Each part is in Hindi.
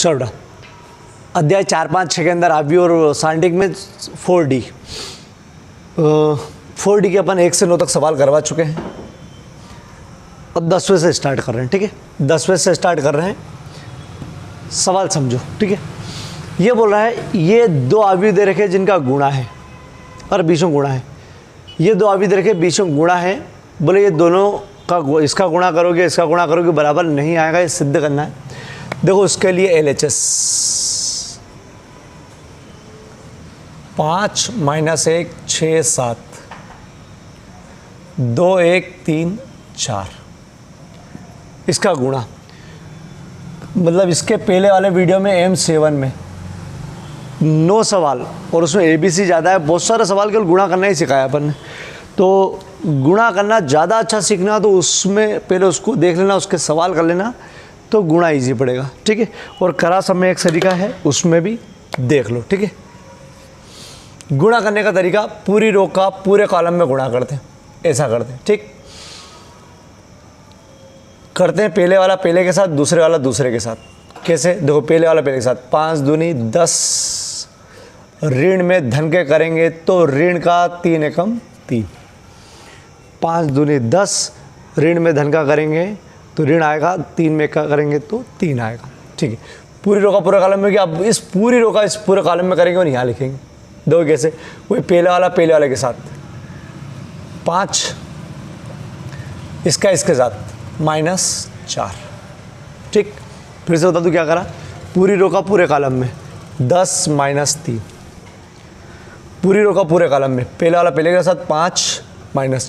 चलो अध्याय 4, 5, 6 के अंदर अभी और सांटिक में 4D 4D के अपन 1 से 9 तक सवाल करवा चुके हैं और 10वें से स्टार्ट कर रहे हैं। ठीक है, 10वें से स्टार्ट कर रहे हैं। सवाल समझो। ठीक है, ये बोल रहा है ये 2 अवयव दे रखे जिनका गुणा है और बीचों गुणा है। ये 2 अवयव दे रखे बीचों गुणा है। बोले ये दोनों का इसका गुणा करोगे इसका गुणा करोगे बराबर नहीं आएगा, ये सिद्ध करना है। देखो उसके लिए LHS 5 - 1 6 7 2 1 3 4 इसका गुणा, मतलब इसके पहले वाले वीडियो में M7 में 9 सवाल और उसमें ABC ज़्यादा है, बहुत सारे सवाल केवल गुणा करना ही सिखाया अपन ने। तो गुणा करना ज़्यादा अच्छा सीखना तो उसमें पहले उसको देख लेना, उसके सवाल कर लेना तो गुणा इजी पड़ेगा। ठीक है, और करा समय एक तरीका है उसमें भी देख लो। ठीक है, गुणा करने का तरीका पूरी रो का पूरे कॉलम में गुणा करते हैं, ऐसा करते हैं। ठीक, करते हैं पहले वाला पहले के साथ दूसरे वाला दूसरे के साथ। कैसे? देखो पहले वाला पहले के साथ 5 दूनी 10 ऋण में धन के करेंगे तो ऋण का 3 एकम 3। 5 दूनी 10 ऋण में धन का करेंगे तो ऋण आएगा, 3 में का करेंगे तो 3 आएगा। ठीक है, पूरी रो का पूरा कॉलम में, कि अब इस पूरी रो का इस पूरे कॉलम में करेंगे और यहाँ लिखेंगे। देखो कैसे, वही पहले वाला पहले वाले के साथ 5 इसका इसके साथ -4। ठीक, फिर से बता दूँ क्या करा, पूरी रो का पूरे कॉलम में 10 - 3, पूरी रो का पूरे कॉलम में पहले वाला पहले के साथ 5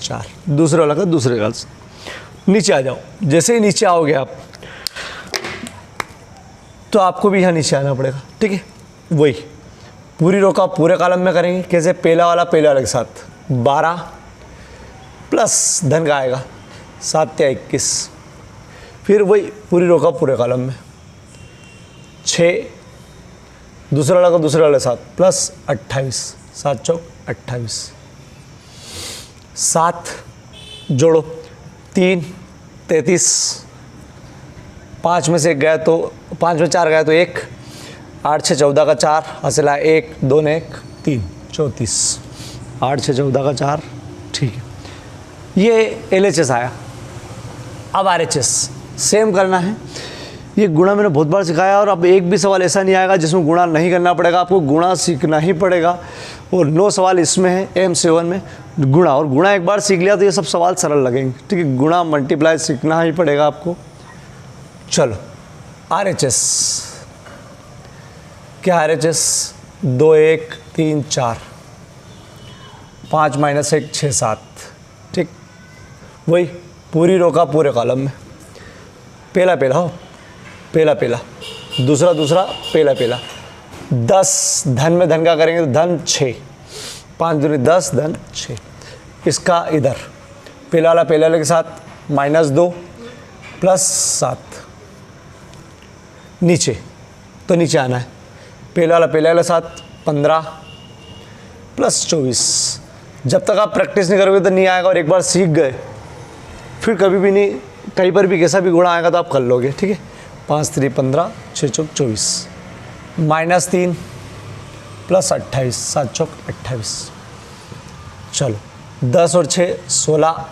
- 4, दूसरे वाला का दूसरे का। नीचे आ जाओ। जैसे ही नीचे आओगे आप तो आपको भी यहाँ नीचे आना पड़ेगा। ठीक है, वही पूरी रो का पूरे कॉलम में करेंगे। कैसे? पहला वाला पहले वाले के साथ 12 प्लस धन का आएगा 7 या 21। फिर वही पूरी रो का पूरे कॉलम में 6 दूसरे वाला का दूसरे वाले साथ प्लस 28, 7 चौक 28। 7 जोड़ो 3 33, 5 में से 1 गया तो 5 में 4 गया तो 1, 8 6 14 का 4 हासिल है 1 2 1 3 34, 8 6 14 का 4। ठीक है, ये LHS आया। अब RHS सेम करना है। ये गुणा मैंने बहुत बार सिखाया और अब एक भी सवाल ऐसा नहीं आएगा जिसमें गुणा नहीं करना पड़ेगा, आपको गुणा सीखना ही पड़ेगा। और 9 सवाल इसमें है M7 में गुणा, और गुणा एक बार सीख लिया तो ये सब सवाल सरल लगेंगे। ठीक है, गुणा मल्टीप्लाई सीखना ही पड़ेगा आपको। चलो RHS क्या? RHS 2 1 3 4 5 - 1 6 7। ठीक, वही पूरी रो का पूरे कॉलम में पहला पहला हो, पहला पहला दूसरा दूसरा पहला पहला 10 धन में धन का करेंगे तो धन 6, 5 दूनी 10 धन 6। इसका इधर पहला वाला पहले वाले के साथ -2 प्लस 7। नीचे तो नीचे आना है, पहला वाला पहले वाले साथ 15 प्लस 24। जब तक आप प्रैक्टिस नहीं करोगे तो नहीं आएगा, और एक बार सीख गए फिर कभी भी नहीं, कहीं पर भी कैसा भी गुणा आएगा तो आप कर लोगे। ठीक है, 5 3 15 6 चौक 24 -3 प्लस 28, 7 चौक 28। चलो 10 और 6 16,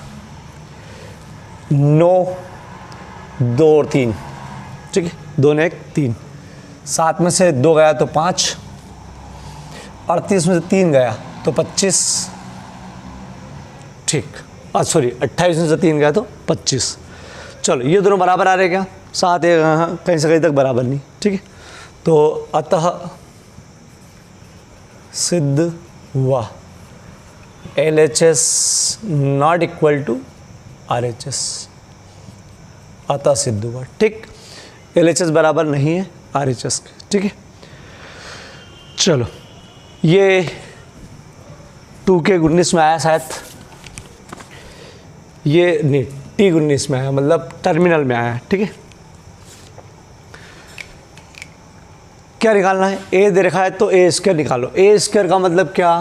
9 2 और 3। ठीक है, 2 ने 1 3, 7 में से 2 गया तो 5, 38 में से 3 गया तो 25। ठीक, सॉरी 28 में से 3 गया तो 25। चलो ये दोनों बराबर आ रहे क्या? 7 1 हाँ, कहीं से कहीं तक बराबर नहीं। ठीक है, तो अतः सिद्ध हुआ LHS not equal to RHS। अतः सिद्ध हुआ। ठीक, LHS बराबर नहीं है RHS के। ठीक है, चलो ये 2K19 में आया शायद, ये नहीं T19 में आया, मतलब टर्मिनल में आया। ठीक है, क्या निकालना है? A दे रखा है तो A² निकालो। A² का मतलब क्या?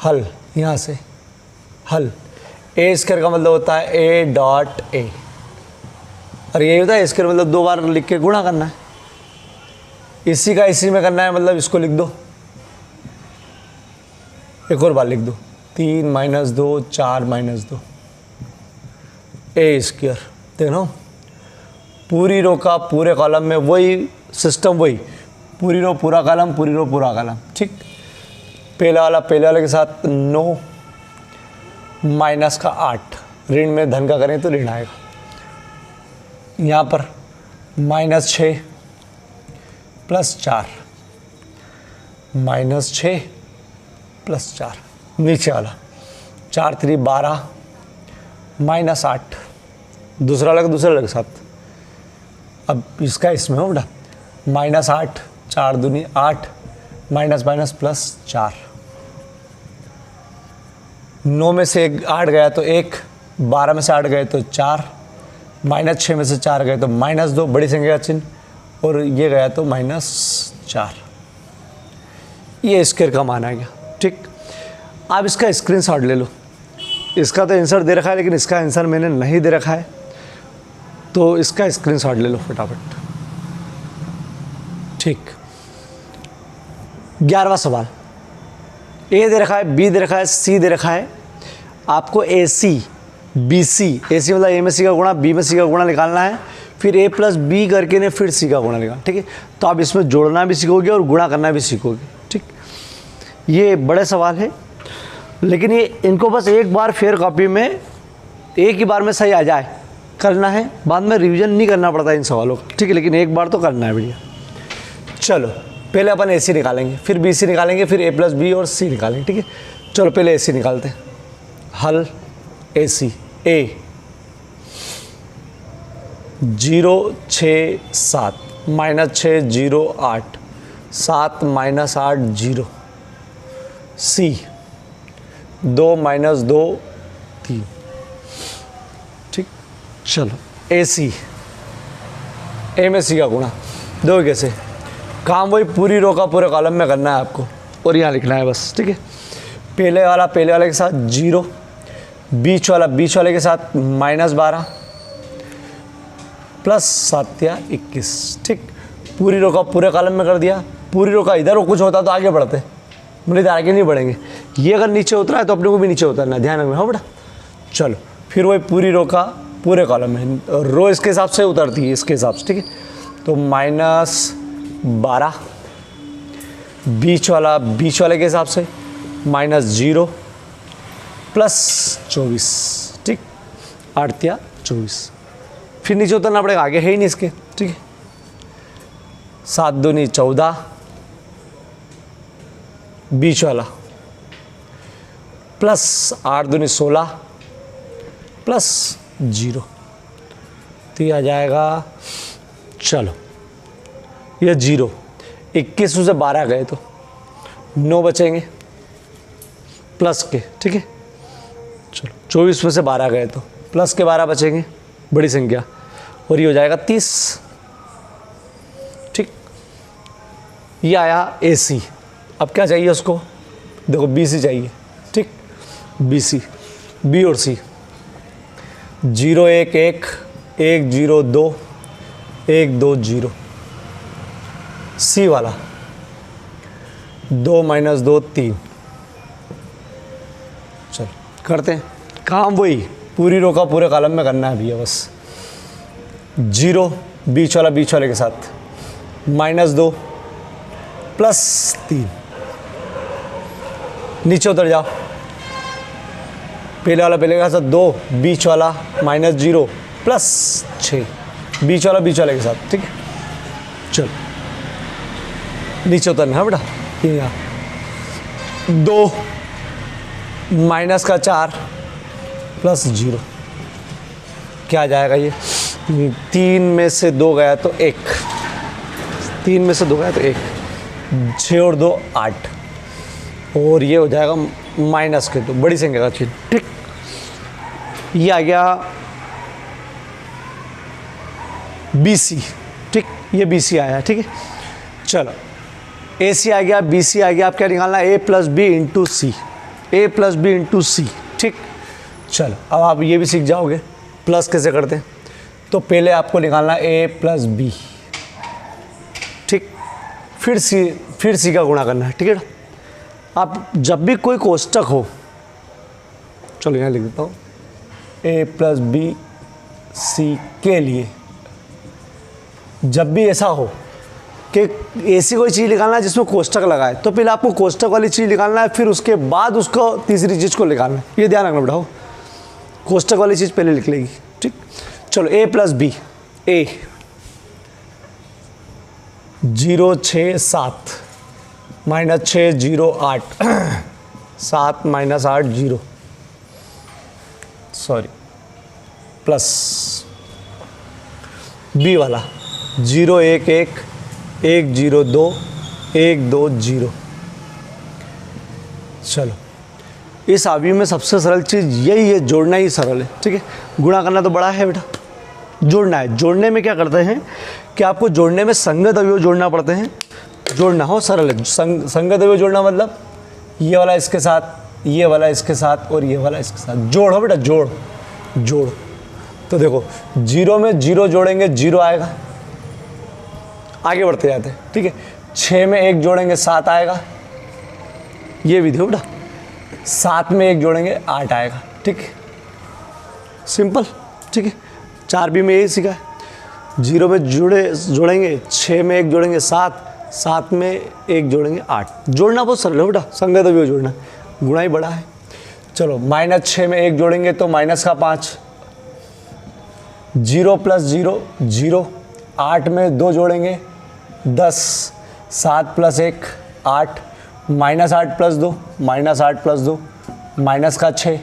हल। यहाँ से हल। A² का मतलब होता है A डॉट A। और यही होता है स्क्वायर मतलब 2 बार लिख के गुणा करना है, इसी का इसी में करना है, मतलब इसको लिख दो, एक और बार लिख दो, 3 माइनस 2 4 माइनस 2 ए स्क्वायर। देखो पूरी रो का पूरे कॉलम में वही सिस्टम, वही पूरी रो पूरा कॉलम, पूरी रो पूरा कॉलम, ठीक। पहले वाले के साथ 9 माइनस का 8, ऋण में धन का करें तो ऋण आएगा। यहाँ पर -6 प्लस 4, -6 प्लस 4, नीचे वाला 4 3 12 -8, दूसरा अलग साथ। अब इसका इसमें हो बेटा -8, 4 दूनी 8, माइनस माइनस प्लस 4, 9 में से 8 गया तो 1, 12 में से 8 गए तो 4, -6 में से 4 गए तो -2, बड़ी संख्या का चिन्ह, और ये गया तो -4। ये स्क्वायर का मान आ गया, ठीक। आप इसका स्क्रीनशॉट ले लो, इसका तो आंसर दे रखा है लेकिन इसका आंसर मैंने नहीं दे रखा है, तो इसका स्क्रीनशॉट ले लो फटाफट, ठीक। 11वां सवाल, ए दे रखा है, बी दे रखा है, सी दे रखा है, आपको ए सी बी सी, ए सी मतलब ए में सी का गुणा, बी में सी का गुणा निकालना है, फिर ए प्लस बी करके ने फिर सी का गुणा निकालना, ठीक है। तो आप इसमें जोड़ना भी सीखोगे और गुणा करना भी सीखोगे, ठीक। ये बड़े सवाल है, लेकिन ये इनको बस एक बार फेयर कॉपी में एक ही बार में सही आ जाए करना है, बाद में रिवीजन नहीं करना पड़ता इन सवालों का, ठीक है। लेकिन एक बार तो करना है भैया। चलो पहले अपन ए सी निकालेंगे, फिर बी सी निकालेंगे, फिर ए प्लस बी और सी निकालेंगे, ठीक है। चलो पहले ए सी निकालते हैं। हल ए सी, ए 0 6 7 -6 0 8 7 -8 0, सी 2 - 2 3, ठीक। चलो ए सी, ए में सी का गुणा, दो कैसे काम, वही पूरी रो का पूरे कॉलम में करना है आपको और यहाँ लिखना है बस, ठीक है। पहले वाले के साथ 0, बीच वाले के साथ -12 प्लस 7 या 21, ठीक। पूरी रो का पूरे कॉलम में कर दिया, पूरी रो का इधर कुछ होता तो आगे बढ़ते, मुझे आगे नहीं बढ़ेंगे, ये अगर नीचे उतरा है तो अपने को भी नीचे उतरना, ध्यान रखना, हाँ बेटा। चलो फिर वही पूरी रो का पूरे कॉलम में, रो इसके हिसाब से उतरती है, इसके हिसाब से, ठीक है। तो -12, बीच वाले के हिसाब से -0 प्लस 24, ठीक। 8 या 24, फिर नीचे उतरना पड़ेगा, आगे है ही नहीं इसके, ठीक है। 7 दूनी 14, बीच वाला प्लस 8 दूनी 16 प्लस 0, तो ये आ जाएगा, चलो ये 0, 21 में से 12 गए तो 9 बचेंगे प्लस के, ठीक है। चलो 24 में से 12 गए तो प्लस के 12 बचेंगे, बड़ी संख्या, और ये हो जाएगा 30, ठीक। ये आया ए सी। अब क्या चाहिए उसको, देखो बी सी चाहिए, ठीक। बी सी, बी और सी, 0 1 1 1 0 2 1 2 0, सी वाला 2 - 2 3। चलो करते हैं काम, वही पूरी रो का पूरे कॉलम में करना है भैया बस। 0 बीच वाले के साथ -2 प्लस 3, नीचे उतर जाओ, पहले के साथ 2, बीच वाला -0 प्लस 6, बीच वाले के साथ, ठीक है। चलो नीचे उतरना है बेटा, ये यहाँ 2 -4 प्लस 0, क्या आ जाएगा ये, 3 में से 2 गया तो 1, 3 में से 2 गया तो 1, 6 और 2 8, और ये हो जाएगा माइनस के 2, बड़ी संख्या का चिन्ह, ठीक। ये आ गया बी सी, ठीक। ये बी सी आया, ठीक है। चलो ए सी आ गया, बी सी आ गया, आप क्या निकालना है, ए प्लस बी इंटू सी, ए प्लस बी इंटू सी, ठीक। चलो अब आप ये भी सीख जाओगे प्लस कैसे करते हैं। तो पहले आपको निकालना a प्लस बी, ठीक, फिर सी का गुणा करना है, ठीक है ना। आप जब भी कोई कोष्टक हो, चलो यहाँ लिख देता हूँ, a प्लस बी सी के लिए जब भी ऐसा हो कि ऐसी कोई चीज़ निकालना है जिसमें कोष्टक लगा है, तो पहले आपको कोष्टक वाली चीज़ निकालना है, फिर उसके बाद उसको तीसरी चीज़ को निकालना है। ये ध्यान रखना बेटा, हो कोष्टक वाली चीज़ पहले लिख लेगी, ठीक। चलो a plus B, a 0 6 7 minus 6 0 8 7 minus 8 0, sorry, plus B वाला 0 1 1 1 0 2 1 2 0। चलो इस अवयव में सबसे सरल चीज़ यही है, जोड़ना ही सरल है, ठीक है। गुणा करना तो बड़ा है बेटा, जोड़ना है। जोड़ने में क्या करते हैं कि आपको जोड़ने में संगत अवयव जोड़ना पड़ते हैं। जोड़ना हो सरल है, संगत अवयव जोड़ना मतलब ये वाला इसके साथ, ये वाला इसके साथ और ये वाला इसके साथ, जोड़ हो बेटा, जोड़ जोड़। तो देखो 0 में 0 जोड़ेंगे 0 आएगा, आगे बढ़ते जाते हैं, ठीक है। 6 में 1 जोड़ेंगे 7 आएगा, ये विधि हो बेटा। 7 में 1 जोड़ेंगे 8 आएगा, ठीक है, सिंपल, ठीक है। 4B में यही सीखा है, 0 में जोड़ेंगे 6 में 1 जोड़ेंगे 7 में 1 जोड़ेंगे 8। जोड़ना बहुत सरल है बेटा, संगत अवयव जोड़ना, गुणा ही बड़ा है। चलो -6 में 1 जोड़ेंगे तो माइनस का 5, 0 प्लस 0 0, 8 में 2 जोड़ेंगे 10, 7 प्लस 1 8, -8 प्लस 2 -8 प्लस 2 माइनस का 6,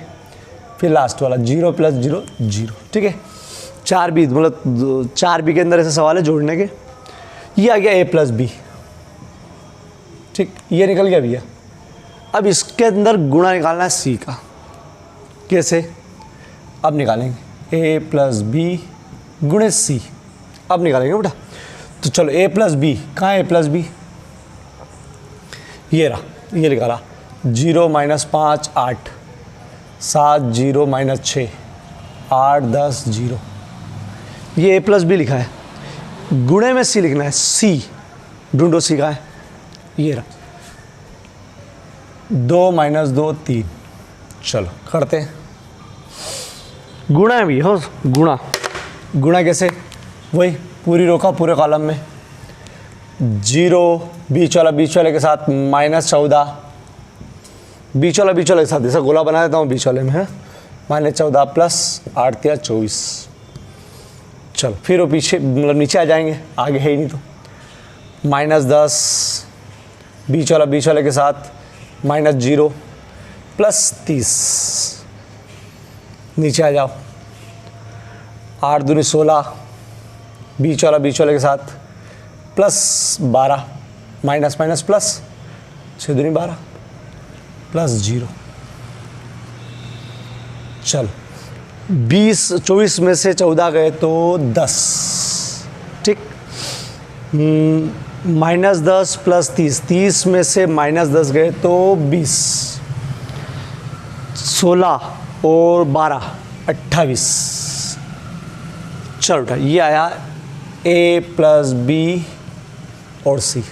फिर लास्ट वाला 0 प्लस 0 0, ठीक है। 4B मतलब 4B के अंदर ऐसे सवाल है जोड़ने के। ये आ गया a प्लस बी, ठीक, ये निकल गया भैया। अब इसके अंदर गुणा निकालना है c का, कैसे, अब निकालेंगे a प्लस बी गुणे c, अब निकालेंगे बेटा। तो चलो a प्लस बी, कहाँ है a प्लस बी, ये रहा, ये निकाला 0 -5 8, 7 0 -6 8 10 0, ये a प्लस बी लिखा है। गुणे में c लिखना है, c ढूंढो c का है, ये रहा 2 - 2 3। चलो करते हैं, गुणा है भी हो, गुणा कैसे, वही पूरी रो का पूरे कॉलम में 0 बीच वाले के साथ -14, बीच वाला के साथ जैसा गोला बना देता हूँ बीच वाले में है, -14 प्लस 8 3 24। चलो फिर वो पीछे मतलब नीचे आ जाएंगे, आगे है ही नहीं तो -10 बीच वाले के साथ -0 प्लस 30, नीचे आ जाओ 8 दूनी 16 बीच वाले के साथ प्लस 12 माइनस प्लस 6 दूनी 12 प्लस 0। चलो 24 में से 14 गए तो 10, ठीक, -10 प्लस 30 में से -10 गए तो 20, 16 और 12 28। चलो बेटा ये आया a प्लस बी और c,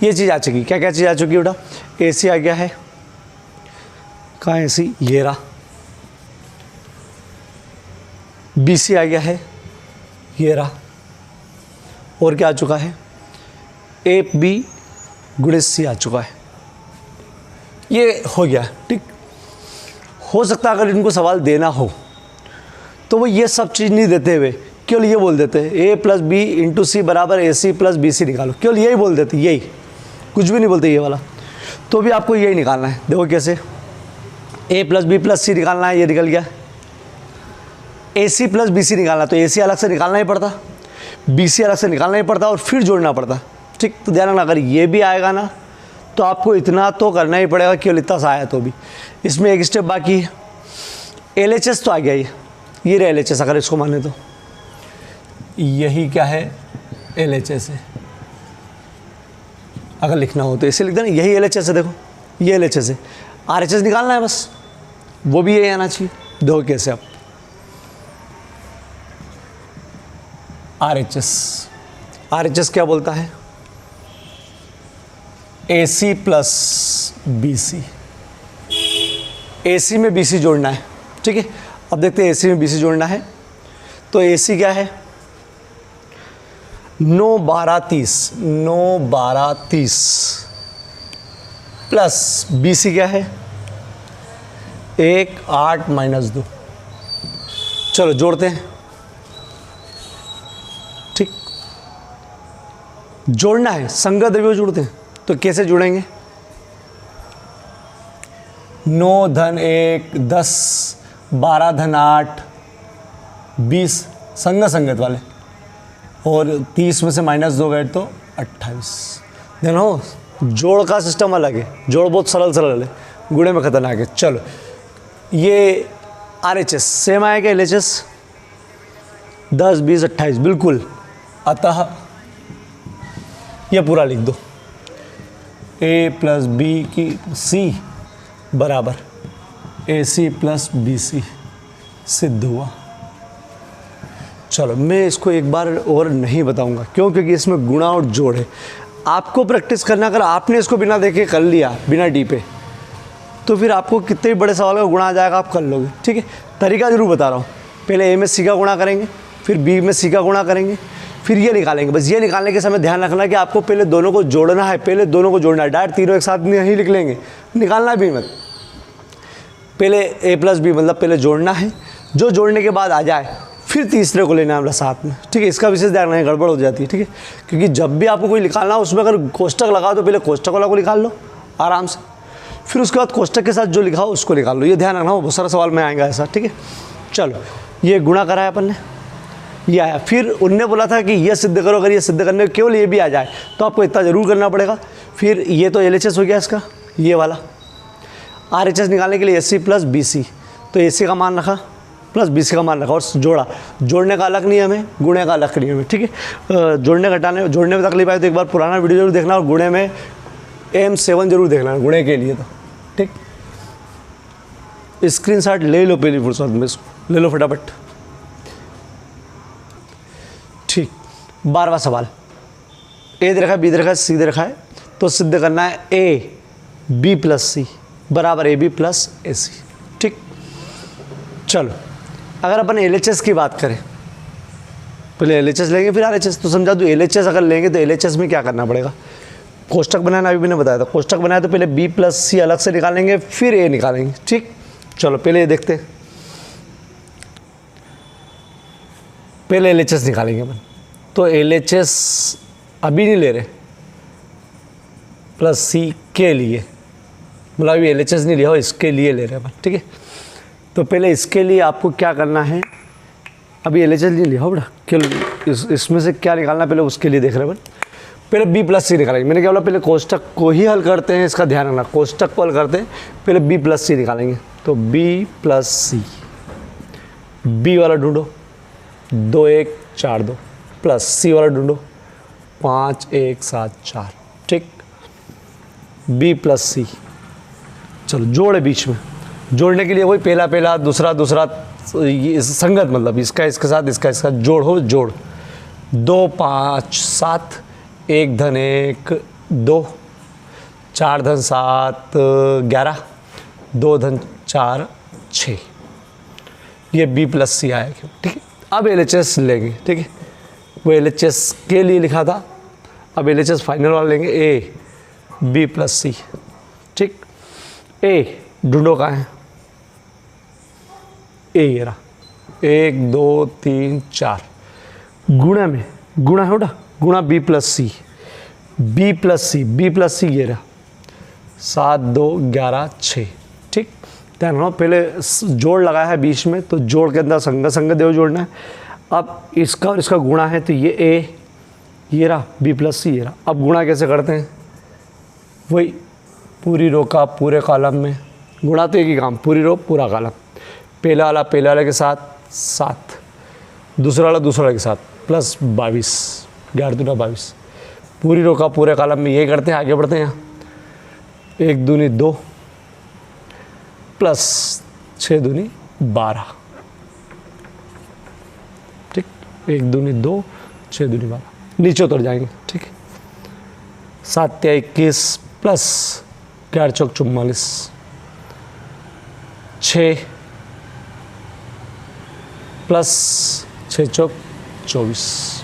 ये चीज़ आ चुकी। क्या क्या चीज़ आ चुकी बेटा, ए सी आ गया है, कहाँ है सी, ये रहा, बी सी आ गया है, ये रहा, और क्या आ चुका है, ए बी गुणे सी आ चुका है, ये हो गया, ठीक। हो सकता है अगर इनको सवाल देना हो तो वो ये सब चीज़ नहीं देते हुए केवल ये बोल देते हैं a प्लस बी इंटू सी बराबर ए सी प्लस बी सी निकालो, केवल यही बोल देते, यही कुछ भी नहीं बोलते ये वाला। तो भी आपको यही निकालना है, देखो कैसे, a प्लस बी प्लस सी निकालना है, ये निकल गया। ए सी प्लस बी सी निकालना, तो ए सी अलग से निकालना ही पड़ता, बी सी अलग से निकालना ही पड़ता और फिर जोड़ना पड़ता, ठीक। तो ध्यान रखना, अगर ये भी आएगा ना तो आपको इतना तो करना ही पड़ेगा, केवल इतना सा आया तो भी। इसमें एक स्टेप बाकी है, LHS तो आ गया, ये रहे LHS, अगर इसको माने तो यही क्या है, LHS है। अगर लिखना हो तो इसे लिख देना, यही LHS है, देखो ये LHS है, RHS निकालना है बस, वो भी यही आना चाहिए। देखो कैसे, आप RHS क्या बोलता है? AC plus BC। AC में BC जोड़ना है, ठीक है। अब देखते हैं AC में BC जोड़ना है तो AC क्या है? 9 12 30, 9 12 30 प्लस BC क्या है? 1 8 -2। चलो जोड़ते हैं, ठीक। जोड़ना है, संगत द्रव्यों जोड़ते हैं तो कैसे जोड़ेंगे? 9 धन 1 10, 12 धन 8 20 संगत वाले, और 30 में से -2 गए तो 28। देखो जोड़ का सिस्टम अलग है, जोड़ बहुत सरल है, गुणे में खतरनाक है। चलो ये RHS सेम आएगा LHS 10 20 28 बिल्कुल। अतः ये पूरा लिख दो, A प्लस B की C बराबर AC प्लस BC सिद्ध हुआ। चलो मैं इसको एक बार और नहीं बताऊंगा, क्यों? क्योंकि इसमें गुणा और जोड़ है। आपको प्रैक्टिस करना, अगर आपने इसको बिना देखे कर लिया, बिना डी पे, तो फिर आपको कितने भी बड़े सवाल का गुणा आ जाएगा, आप कर लोगे, ठीक है। तरीका जरूर बता रहा हूँ, पहले A में C का गुणा करेंगे, फिर B में C का गुणा करेंगे, फिर ये निकालेंगे। बस ये निकालने के समय ध्यान रखना कि आपको पहले दोनों को जोड़ना है, पहले दोनों को जोड़ना है, डायरेक्ट तीनों एक साथ नहीं लिख लेंगे, निकालना भी मत। पहले A प्लस B मतलब पहले जोड़ना है, जो जोड़ने के बाद आ जाए फिर तीसरे को लेना है मतलब साथ में, ठीक है। इसका विशेष ध्यान रखना, गड़बड़ हो जाती है, ठीक है। क्योंकि जब भी आपको कोई निकालना हो उसमें अगर कोष्टक लगाओ तो पहले कोष्टक वाला को निकाल लो आराम से, फिर उसके बाद कोष्टक के साथ जो लिखा हो उसको निकाल लो। ये ध्यान रखना, बहुत सारा सवाल में आएगा ऐसा, ठीक है। चलो ये गुणा करा है अपन ने, ये आया। फिर उनने बोला था कि ये सिद्ध करो, अगर ये सिद्ध करने में केवल ये भी आ जाए तो आपको इतना जरूर करना पड़ेगा। फिर ये तो LHS हो गया इसका, ये वाला। RHS निकालने के लिए AC प्लस BC, तो AC का मान रखा प्लस BC का मान रखा और जोड़ा। जोड़ने का अलग नियम है, गुणे का अलग नियम है, ठीक है। जोड़ने में तकलीफ आए तो एक बार पुराना वीडियो जरूर देखना, और गुणे में M7 जरूर देखना गुणे के लिए, तो ठीक। स्क्रीनशॉट ले लो पहली फुर्सत में, इसको ले लो फटाफट, ठीक। 12वां सवाल, A दे रखा है, B दे रखा है, C दे रखा है, तो सिद्ध करना है A B प्लस C बराबर AB प्लस AC, ठीक। चलो अगर अपन LHS की बात करें, पहले LHS लेंगे फिर RHS, तो समझा दूँ LHS अगर लेंगे तो LHS में क्या करना पड़ेगा? कोष्टक बनाना अभी मैंने बताया था, कोष्टक बनाया तो पहले B प्लस C अलग से निकालेंगे, फिर A निकालेंगे, ठीक। चलो पहले ये देखते हैं, पहले LHS निकालेंगे अपन। तो LHS अभी नहीं ले रहे, प्लस C के लिए, मतलब अभी LHS नहीं लिया हो, इसके लिए ले रहे हैं अपन, ठीक है। तो पहले इसके लिए आपको क्या करना है, अभी LHS नहीं लिया हो बेटा, क्यों इसमें से क्या निकालना पहले उसके लिए देख रहे हैं अपन। पहले B प्लस C निकालेंगे, मैंने क्या बोला, पहले कोष्टक को ही हल करते हैं, इसका ध्यान रखना, कोष्टक को हल करते हैं, पहले B प्लस C निकालेंगे। तो B प्लस C, B वाला ढूंढो, 2 1 4 2, प्लस C वाला ढूंढो, 5 1 7 4, ठीक। B प्लस C, चलो जोड़े बीच में, जोड़ने के लिए वही पहला दूसरा संगत, मतलब इसका इसके साथ इसका इसका जोड़ हो, जोड़ 2 5 7, 1 धन 1 2, 4 धन 7 11, 2 धन 4 6, ये B प्लस C आएगा, ठीक है। अब LHS लेंगे, ठीक है, वो LHS के लिए लिखा था, अब LHS फाइनल वाला लेंगे, A B प्लस C, ठीक। A ढूंढो कहाँ है, A ये रहा, 1 2 3 4, गुणा में गुणा है ना, गुणा B plus C, B plus C ये रहा, 7 2 11 6, ठीक। ध्यान रखो पहले जोड़ लगाया है बीच में, तो जोड़ के अंदर संगत देव जोड़ना है। अब इसका और इसका गुणा है, तो ये A ये रहा, B प्लस C ये रहा। अब गुणा कैसे करते हैं, वही पूरी रो का पूरे कॉलम में गुणा, तो एक ही काम, पूरी रो पूरा कॉलम, पहले वाला के साथ 7, दूसरा वाला के साथ प्लस 22, 11 दूना 22, पूरी रो का पूरे कॉलम में यही करते हैं। आगे बढ़ते हैं, 1 दूनी 2 प्लस 6 दूनी 12, ठीक। 1 दूनी 2 6 दूनी 12, नीचे उतर जाएंगे, ठीक है। 7 तिया 21 प्लस 11 चौक 44, 6 प्लस 6 चौक 24,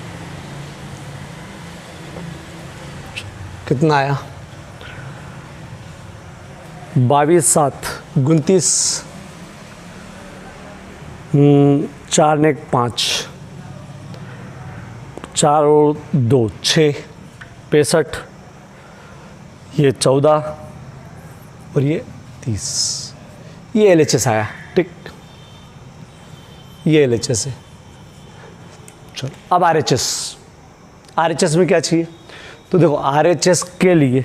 कितना आया 22 7 29, 4 ने 5, 4 और 2 6, 65, ये 14 और ये 30, ये LHS आया, ठीक, ये LHS है। चलो अब RHS में क्या चाहिए, तो देखो RHS के लिए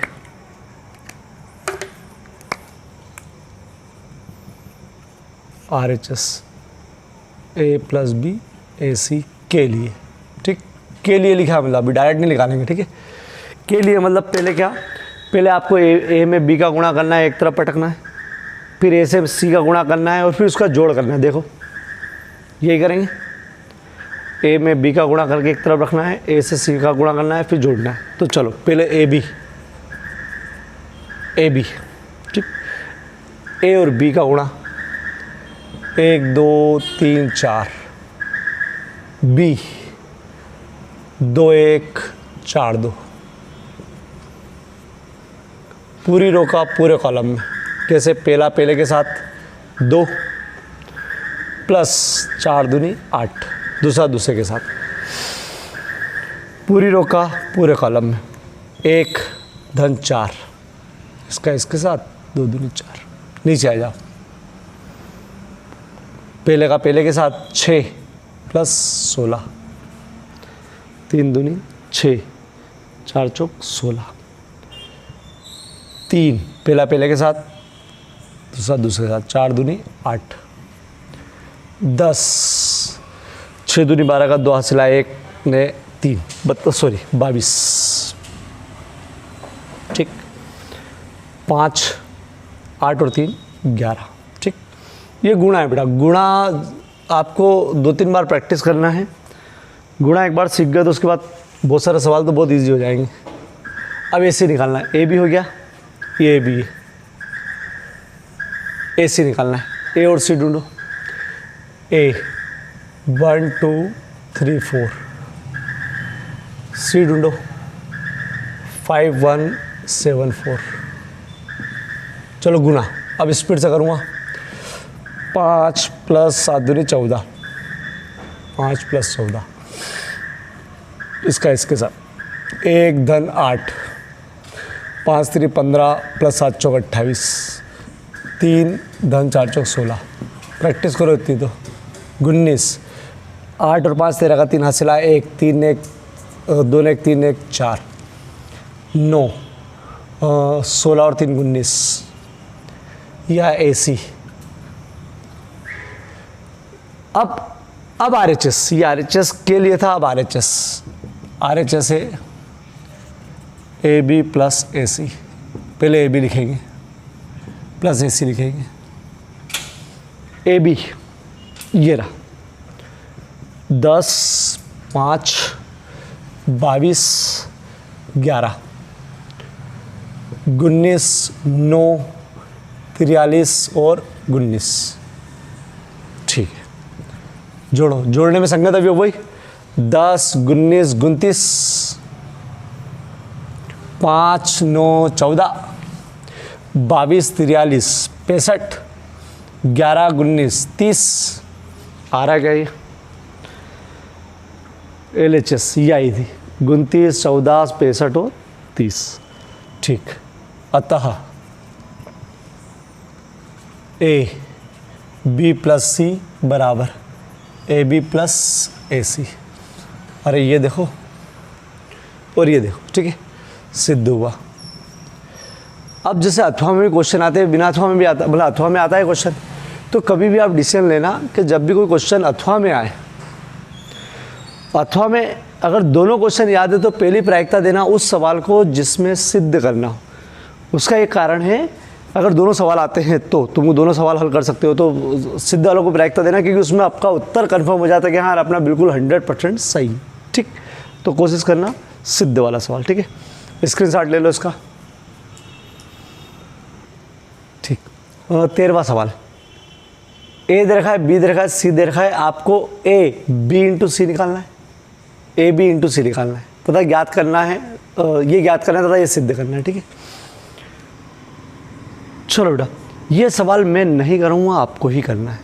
RHS A plus B AC के लिए, ठीक, के लिए लिखा, मतलब अभी डायरेक्ट नहीं निकालेंगे, ठीक है। के लिए मतलब पहले क्या, पहले आपको A में B का गुणा करना है, एक तरफ पटकना है, फिर A से C का गुणा करना है और फिर उसका जोड़ करना है। देखो यही करेंगे, A में B का गुणा करके एक तरफ रखना है, A से C का गुणा करना है, फिर जोड़ना है। तो चलो पहले AB, ठीक, A और B का गुणा 1 2 3 4, B 2 1 4 2, पूरी रो का पूरे कॉलम में कैसे, पहला पहले के साथ 2 प्लस 4 दूनी 8, दूसरा दूसरे के साथ, पूरी रो का पूरे कॉलम में 1 धन 4, इसका इसके साथ 2 दूनी 4, नीचे आ जाओ, पहले का पहले के साथ 6 प्लस 16, 3 दूनी 6, 4 चौक 16, 3 पहला पहले के साथ, दूसरा दूसरे के साथ, 4 दूनी 8, 10, 6 दूनी 12 का 2 हासिला 1 ने 3 22, ठीक, 5 8 और 3 11, ठीक। ये गुणा है बेटा, गुणा आपको 2-3 बार प्रैक्टिस करना है। गुणा एक बार सीख गए तो उसके बाद बहुत सारे सवाल तो बहुत इजी हो जाएंगे। अब AC निकालना है, AB हो गया, ये AB है, AC निकालना है, A और C ढूंढो, A 1 2 3 4, C ढूंढो 5 1 7 4। चलो गुना, अब स्पीड से करूँगा, 5 प्लस 7 दूनी 14, 5 प्लस 14, इसका इसके साथ 1 धन 8, 5 3 15 प्लस 7 चौक 28, 3 धन 4 चौक 16, प्रैक्टिस करो इतनी तो 19, 8 और 5 13 का 3 हासिला 1, 3 1 2 1 3 1 4, 9 16 और 3 19, यह AC। अब RHS, ये RHS के लिए था, अब RHS है AB प्लस AC, पहले AB लिखेंगे प्लस AC लिखेंगे, AB ये रहा 10 5 22 11, 19 9 43 और 19, ठीक है। जोड़ो, जोड़ने में संगत अभी वही 10 19 29, 5 9 14, 22 43 65, 11 19 30, आ रहा क्या ये LHS, ये आई थी 29 14 65 और 30, ठीक। अतः AB प्लस C बराबर AB प्लस AC। अरे ये देखो और ये देखो, ठीक है, सिद्ध हुआ। अब जैसे अथवा में भी क्वेश्चन आते हैं, बिना अथवा में भी आता, बोला अथवा में आता है क्वेश्चन, तो कभी भी आप डिसीजन लेना कि जब भी कोई क्वेश्चन अथवा में आए, अथवा में अगर दोनों क्वेश्चन याद है तो पहली प्रायिकता देना उस सवाल को जिसमें सिद्ध करना हो। उसका एक कारण है, अगर दोनों सवाल आते हैं तो तुम दोनों सवाल हल कर सकते हो, तो सिद्ध वालों को प्रायिकता देना, क्योंकि उसमें आपका उत्तर कंफर्म हो जाता है कि हाँ अपना बिल्कुल 100% सही, ठीक। तो कोशिश करना सिद्ध वाला सवाल, ठीक है। स्क्रीनशॉट ले लो इसका, ठीक। 13वां सवाल, ए दे रखा है, बी दे रखा है, सी दे रखा है, आपको ए बी इंटू सी निकालना है, ए बी इंटू सी निकालना है तथा ज्ञात करना है, ये ज्ञात करना है तथा ये सिद्ध करना है, ठीक है। चलो बेटा, ये सवाल मैं नहीं करूँगा, आपको ही करना है।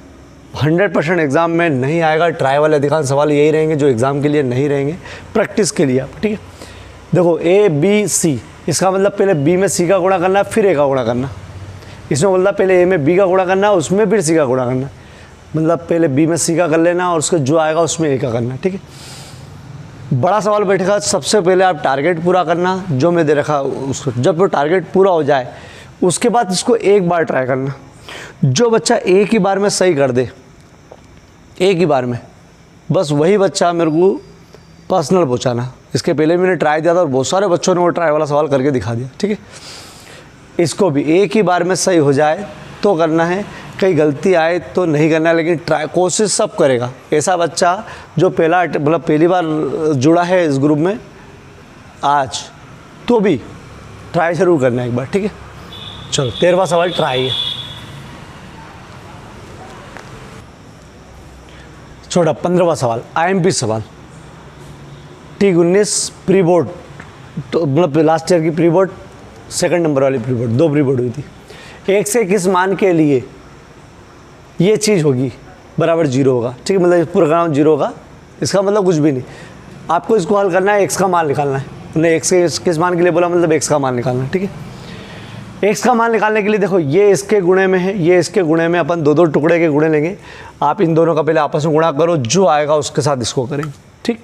100% एग्ज़ाम में नहीं आएगा, ट्राई वाले अधिकांश सवाल यही रहेंगे जो एग्ज़ाम के लिए नहीं रहेंगे, प्रैक्टिस के लिए आप, ठीक है। देखो ए बी सी, इसका मतलब पहले बी में सी का गुणा करना, फिर ए का गुणा करना। इसमें मतलब पहले ए में बी का गुणा करना, उसमें फिर सी का गुणा करना, मतलब पहले बी में सी का कर लेना और उसके जो आएगा उसमें ए का करना, ठीक है। बड़ा सवाल बैठेगा, सबसे पहले आप टारगेट पूरा करना जो मैं दे रखा उसको। जब वो टारगेट पूरा हो जाए उसके बाद इसको एक बार ट्राई करना। जो बच्चा एक ही बार में सही कर दे, एक ही बार में, बस वही बच्चा मेरे को पर्सनल पहुँचाना। इसके पहले मैंने ट्राई दिया था और बहुत सारे बच्चों ने वो ट्राई वाला सवाल करके दिखा दिया, ठीक है। इसको भी एक ही बार में सही हो जाए तो करना है, कहीं गलती आए तो नहीं करना है, लेकिन ट्राई कोशिश सब करेगा। ऐसा बच्चा जो मतलब पहली बार जुड़ा है इस ग्रुप में आज, तो भी ट्राई ज़रूर करना है एक बार, ठीक है। चलो 13वां सवाल ट्राई है। छोटा 15वां सवाल IMP सवाल, T19 प्री बोर्ड, तो मतलब लास्ट ईयर की प्री बोर्ड, सेकंड नंबर वाली प्री बोर्ड, 2 प्री बोर्ड हुई थी। 1 से किस मान के लिए ये चीज़ होगी बराबर 0 होगा, ठीक है। मतलब पूरा काम 0 होगा, इसका मतलब कुछ भी नहीं। आपको इसको हल करना है, x का मान निकालना है। हमने x से किस मान के लिए बोला, मतलब x का मान निकालना है, ठीक है। x का मान निकालने के लिए देखो, ये इसके गुणे में है, ये इसके गुणे में, अपन 2-2 टुकड़े के गुणे लेंगे। आप इन दोनों का पहले आपस में गुणा करो, जो आएगा उसके साथ इसको करेंगे, ठीक।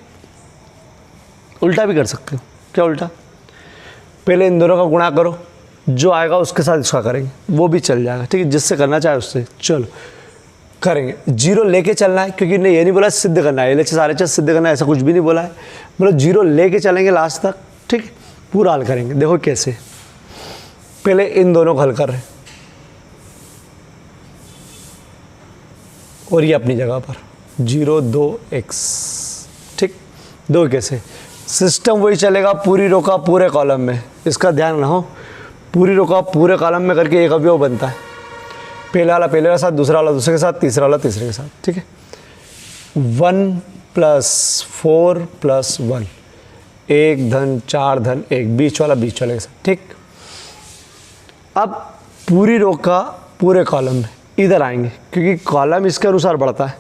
उल्टा भी कर सकते हो, क्या उल्टा, पहले इन दोनों का गुणा करो, जो आएगा उसके साथ इसका करेंगे, वो भी चल जाएगा, ठीक है। जिससे करना चाहे उससे, चलो करेंगे। 0 लेके चलना है, क्योंकि ने ये नहीं बोला सिद्ध करना है, LHS RHS सिद्ध करना है, ऐसा कुछ भी नहीं बोला है। मतलब 0 लेके चलेंगे लास्ट तक, ठीक, पूरा हल करेंगे। देखो कैसे, पहले इन दोनों को हल कर रहे हैं और ये अपनी जगह पर 0 2 x, ठीक। 2 कैसे, सिस्टम वही चलेगा, पूरी रो का पूरे कॉलम में, इसका ध्यान रखो, पूरी रो का पूरे कॉलम में करके एक अवयव बनता है। पहला वाला पहले के साथ, दूसरा वाला दूसरे के साथ, तीसरा वाला तीसरे के साथ, ठीक है। 1 + 4 + 1, 1 धन 4 धन 1, बीच वाला के साथ, ठीक। अब पूरी रो का पूरे कॉलम में इधर आएंगे, क्योंकि कॉलम इसके अनुसार बढ़ता है,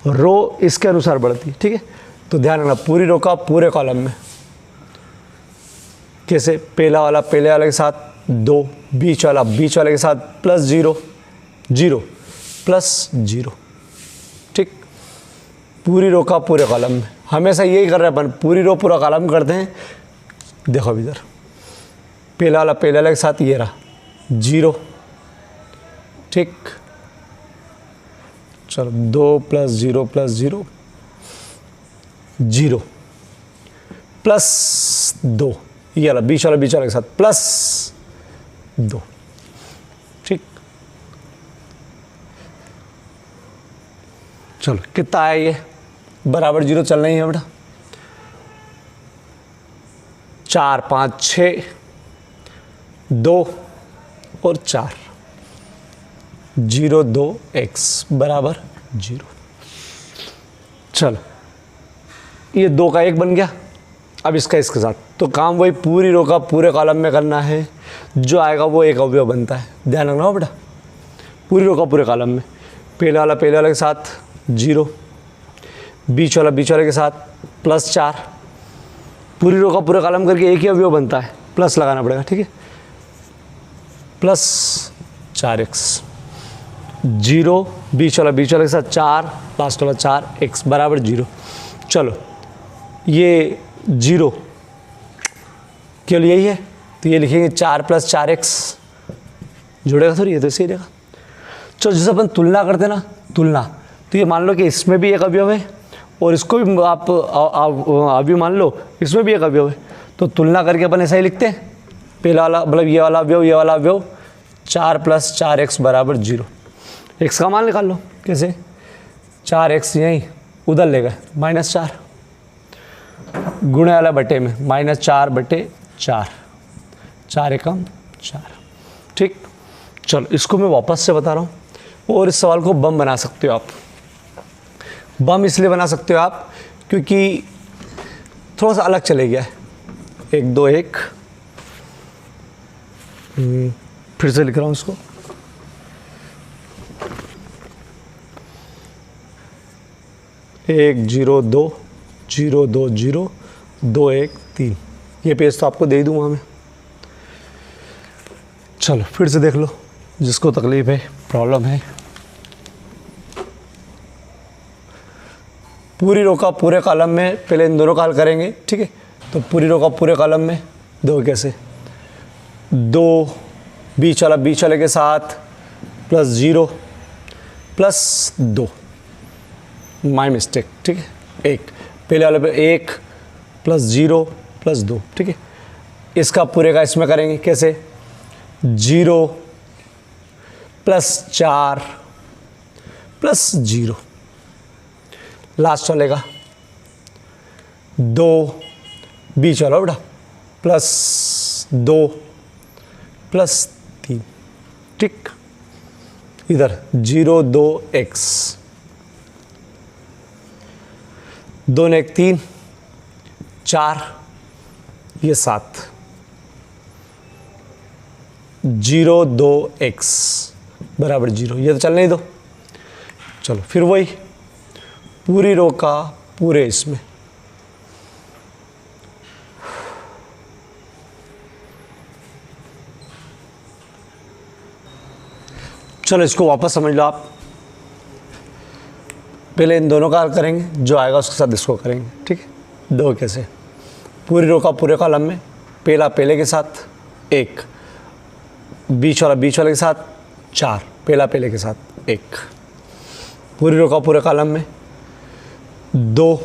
रो इसके अनुसार बढ़ती है, ठीक है। तो ध्यान रखना, पूरी रो का पूरे कॉलम में कैसे, पहला वाला पहले वाले के साथ 2, बीच वाले के साथ +0 0 +0, ठीक। पूरी रो का पूरे कॉलम में हमेशा यही कर रहे हैं अपन, पूरी रो पूरा कॉलम करते हैं। देखो अब इधर पहला वाला पहले वाले के साथ ये रहा 0, ठीक। चलो 2 + 0 + 0 0 +2, ये वाला बीच वाले के साथ +2, ठीक। चलो कितना आया, ये बराबर 0 चलना ही है बेटा। 4 5 6 2 और 4, 0 2 x बराबर 0। चलो ये 2 का 1 बन गया। अब इसका इसके साथ, तो काम वही पूरी रो का पूरे कॉलम में करना है, जो आएगा वो एक अवयव बनता है। ध्यान रखना हो बेटा, पूरी रो का पूरे कॉलम में, पहले वाला के साथ 0, बीच वाला के साथ +4, पूरी रो का पूरे कॉलम करके एक ही अवयव बनता है, प्लस लगाना पड़ेगा, ठीक है। +4x, 0 बीच वाला के साथ 4, लास्ट वाला 4x बराबर 0। चलो ये 0 केवल यही है, तो ये लिखेंगे 4 + 4x, जुड़ेगा थोड़ी, ये तो सही रहेगा। चलो जैसे अपन तुलना करते ना, तुलना, तो ये मान लो कि इसमें भी एक अवयव है और इसको भी आप अवयव मान लो, इसमें भी एक अवयव है, तो तुलना करके अपन ऐसा ही लिखते हैं। पहला वाला मतलब ये वाला अवयव 4 + 4x बराबर 0। x का मान निकाल लो, कैसे, 4x यहीं उधर ले गए -4, गुणे वाला बटे में -4/4, 4 एकम 4। ठीक, चलो इसको मैं वापस से बता रहा हूँ। और इस सवाल को बम बना सकते हो आप। बम इसलिए बना सकते हो आप क्योंकि थोड़ा सा अलग चले गया है। 1 2 1, फिर से लिख रहा हूँ इसको। एक 0 2 0 2 0 2 1 3, ये पेज तो आपको दे ही दूंगा मैं। चलो फिर से देख लो, जिसको तकलीफ है, प्रॉब्लम है। पूरी रो का पूरे कॉलम में पहले इन दोनों का हल करेंगे। ठीक है, तो पूरी रो का पूरे कॉलम में दो कैसे, 2 बीच वाले के साथ +0 +2, माय मिस्टेक। ठीक है, 1 पहले वाले पे 1 +0 +2। ठीक है, इसका पूरे का इसमें करेंगे कैसे, 0 +4 +0, लास्ट वाले का 2 बीच वाला बेटा +2 +3। ठीक, इधर 0 2 x, 2 ने 1 3, 4 ये 7, 0 2 x बराबर 0, ये तो चलने ही दो। चलो फिर वही पूरी रो का पूरे इसमें, चलो इसको वापस समझ लो आप। पहले इन दोनों का हल करेंगे, जो आएगा उसके साथ इसको करेंगे। ठीक है, 2 कैसे, पूरी रो का पूरे कॉलम में पहला पहले के साथ 1, बीच वाले के साथ 4, पहला पहले के साथ 1, पूरी रो का पूरे कॉलम में 2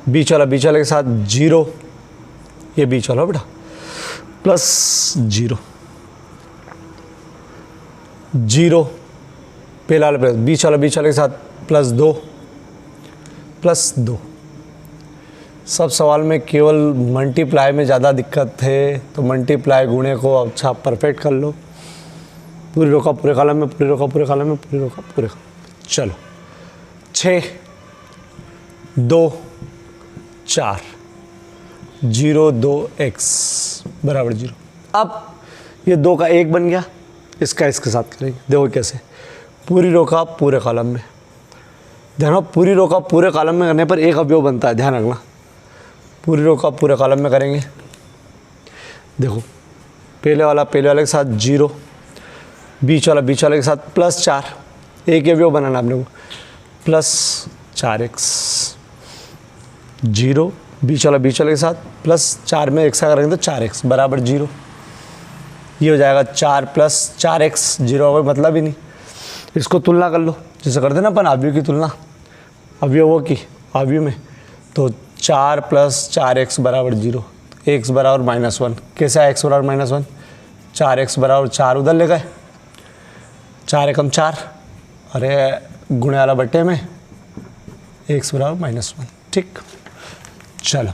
बीच वाले के साथ 0, ये बीच वाला बेटा +0, 0 पहला वाले बीच वाले के साथ +2 +2। सब सवाल में केवल मल्टीप्लाई में ज़्यादा दिक्कत है, तो मल्टीप्लाई गुणे को अच्छा परफेक्ट कर लो। पूरी रो का पूरे कॉलम में, पूरी रो का पूरे कॉलम में, पूरी रो का पूरे। चलो 6 2 4 0 2 x बराबर 0। अब ये 2 का 1 बन गया, इसका इसके साथ करेंगे। देखो कैसे, पूरी रो का पूरे कॉलम में, ध्यान रखो पूरी रो का पूरे कॉलम में करने पर एक अवयव बनता है, ध्यान रखना। पूरी रो का पूरे कॉलम में करेंगे, देखो पहले वाले के साथ 0, बीच वाले के साथ +4, एक अवयव बनाना आपने को, +4x, 0 बीच वाले के साथ +4 में एक सा करेंगे तो 4x बराबर 0। ये हो जाएगा 4 + 4x, 0 का कोई मतलब ही नहीं। इसको तुलना कर लो, जैसे करते ना अपन अवयव की तुलना, अवयवों की अवयव में, तो 4 + 4x बराबर 0, x बराबर -1। कैसे है x बराबर -1, 4x बराबर 4 उधर ले गए, 4 एकम 4, अरे गुणे वाला बट्टे में x बराबर -1। ठीक, चलो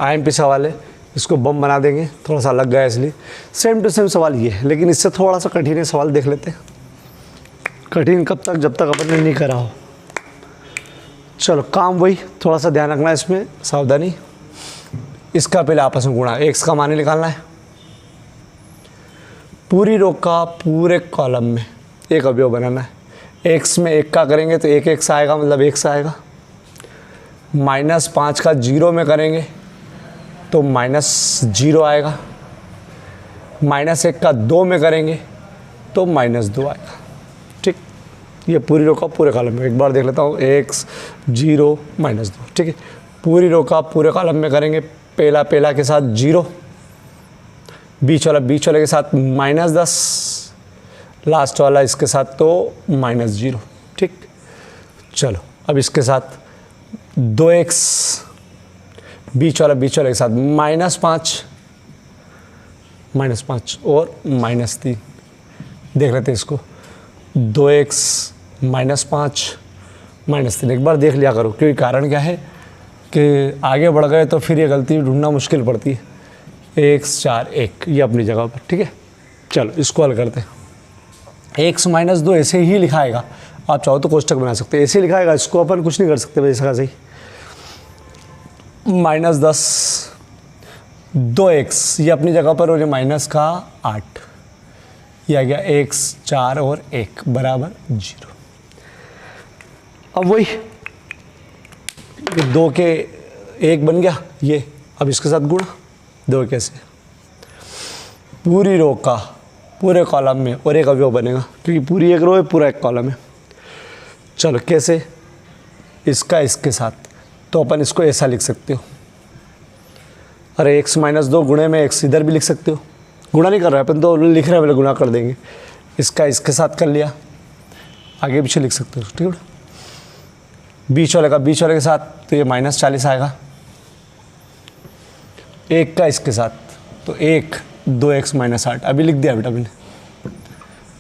IMP सवाल है, इसको बम बना देंगे। थोड़ा सा अलग गया इसलिए, सेम टू सेम सवाल ये है, लेकिन इससे थोड़ा सा कठिन है सवाल, देख लेते हैं। कठिन कब तक, जब तक अपन ने नहीं करा हो। चलो काम वही, थोड़ा सा ध्यान रखना इसमें, सावधानी। इसका पहले आपस में गुणा, x का मान निकालना है। पूरी रो का पूरे कॉलम में एक अवयव बनाना है। x में 1 का करेंगे तो 1 x आएगा, मतलब 1 आएगा। -5 का 0 में करेंगे तो -0 आएगा। -1 का 2 में करेंगे तो -2 आएगा। ठीक, ये पूरी रो का पूरे कॉलम में, एक बार देख लेता हूँ, x 0 -2। ठीक है, पूरी रो का पूरे कॉलम में करेंगे, पहला के साथ 0, बीच वाले के साथ -10, लास्ट वाला इसके साथ तो -0। ठीक, चलो अब इसके साथ 2x, बीच वाले के साथ -5 और -3। देख लेते हैं इसको, 2x -5 -3, एक बार देख लिया करो, क्योंकि कारण क्या है, कि आगे बढ़ गए तो फिर ये गलती ढूंढना मुश्किल पड़ती है। x 4 1 ये अपनी जगह पर, ठीक है। चलो इसको हल करते हैं। x माइनस 2 ऐसे ही लिखाएगा, आप चाहो तो कोष्टक बना सकते हैं, ऐसे ही लिखाएगा, इसको अपन कुछ नहीं कर सकते वैसे का सही। माइनस 10 2x ये अपनी जगह पर, और ये माइनस का 8, ये आ गया x 4 और 1 बराबर 0। अब वही 2 के 1 बन गया ये, अब इसके साथ गुणा 2 कैसे, पूरी रो का पूरे कॉलम में और एक अवयव बनेगा, क्योंकि पूरी एक रो है, पूरा एक कॉलम है। चलो कैसे, इसका इसके साथ, तो अपन इसको ऐसा लिख सकते हो, अरे x माइनस 2 गुणे में x इधर भी लिख सकते हो, गुणा नहीं कर रहा है अपन तो लिख रहे हैं, पहले गुणा कर देंगे। इसका इसके साथ कर लिया, आगे पीछे लिख सकते हो, ठीक है। बीच वाले का बीच वाले के साथ, तो ये माइनस 40 आएगा। 1 का इसके साथ, तो 1 2x माइनस 8 अभी लिख दिया बेटा मैंने,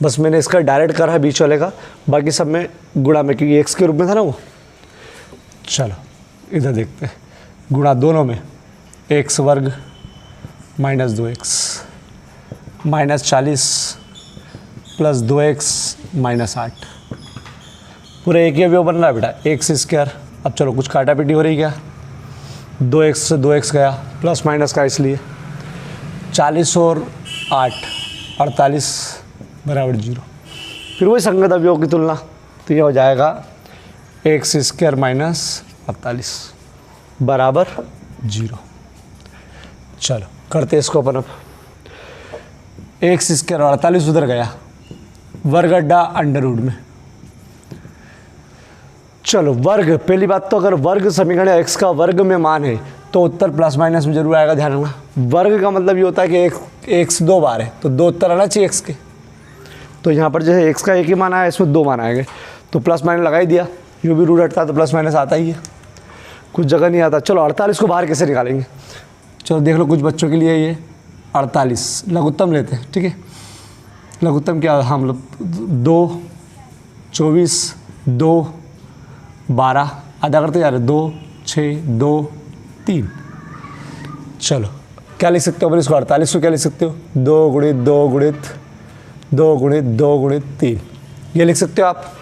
बस मैंने इसका डायरेक्ट करा है बीच वाले का, बाकी सब में गुणा में, क्योंकि x के रूप में था ना वो। चलो इधर देखते हैं, गुणा दोनों में, x वर्ग minus 2x minus 40 plus 2x minus 8, पूरे एक ही अवयव बन रहा है बेटा, x स्क्वायर। अब चलो कुछ काटा पीटी हो रही क्या, 2x से 2x गया, प्लस माइनस का इसलिए 40 और 8 48 बराबर 0। फिर वही संगत अवयव की तुलना, तो ये हो जाएगा x स्क्वायर माइनस 48 बराबर 0। चलो करते इसको अपन अब, x स्क्वायर और 48 उधर गया, वर्ग अड्डा अंडर रूट में। चलो वर्ग, पहली बात तो अगर वर्ग समीकरण x का वर्ग में मान है तो उत्तर प्लस माइनस में जरूर आएगा, ध्यान रखना। वर्ग का मतलब ये होता है कि x 2 बार है तो 2 उत्तर आना चाहिए x के, तो यहाँ पर जो है x का एक ही मान आया, इसमें 2 मान आएंगे, तो प्लस माइनस लगा ही दिया, यूँ भी रूट हटता है तो प्लस माइनस आता ही है, कुछ जगह नहीं आता। चलो 48 को बाहर कैसे निकालेंगे, चलो देख लो, कुछ बच्चों के लिए ये 48 लघुत्तम लेते हैं, ठीक है। लघुत्तम क्या, हम लोग 2 24 2 12 आधा करते जा रहे, 2 6 2 3। चलो क्या लिख सकते हो अपन इसको, 48 को क्या लिख सकते हो, 2 गुणित 2 गुणित 2 गुणित 2 गुणित 3, ये लिख सकते हो आप।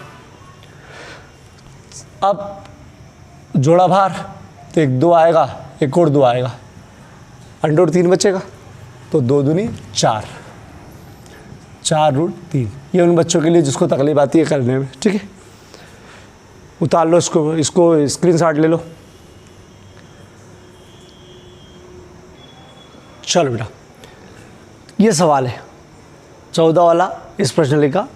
अब जोड़ा भार, तो एक 2 आएगा, एक और 2 आएगा, अंडर 3 बचेगा, तो 2 दूनी 4 4 रूट 3। ये उन बच्चों के लिए जिसको तकलीफ आती है करने में, ठीक है। उतार लो इसको स्क्रीनशॉट ले लो। चलो बेटा, ये सवाल है 14 वाला, इस प्रश्न का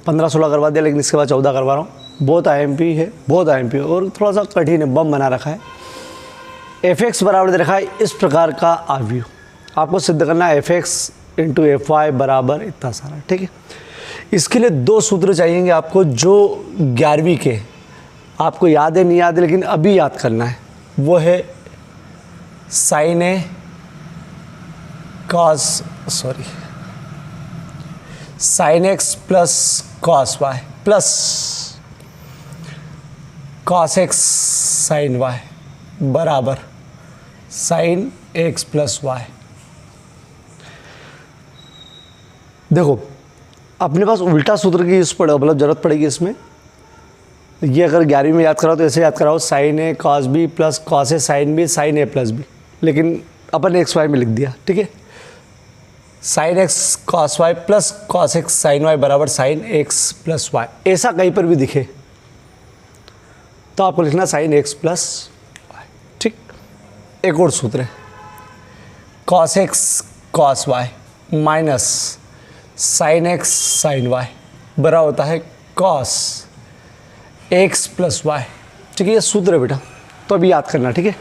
15-16 करवा दिया, लेकिन इसके बाद 14 करवा रहा हूँ। बहुत IMP है, बहुत IMP है, और थोड़ा सा कठिन है, बम बना रखा है। fx बराबर दे रखा है इस प्रकार का अवयव, आपको सिद्ध करना है fx इंटू fy बराबर इतना सारा, ठीक है। इसके लिए 2 सूत्र चाहिएंगे आपको, जो 11वीं के आपको याद है नहीं याद है, लेकिन अभी याद करना है। वो है साइन ए cos sine x plus cos Y plus cos x sine Y बराबर साइन एक्स प्लस वाई। देखो अपने पास उल्टा सूत्र की मतलब जरूरत पड़ेगी इसमें। ये अगर 11वीं में याद कराओ तो ऐसे याद कराओ, sine A cos B plus cos A sine B sine A plus B, लेकिन अपन एक्स वाई में लिख दिया, ठीक है। Sine x cos Y plus cos x sine Y बराबर साइन एक्स प्लस वाई। ऐसा कहीं पर भी दिखे तो आपको लिखना साइन एक्स प्लस वाई, ठीक। एक और सूत्र है, cos x cos Y minus sine x sine Y बराबर होता है कॉस एक्स प्लस वाई, ठीक है। ये सूत्र है बेटा, तो अभी याद करना, ठीक है।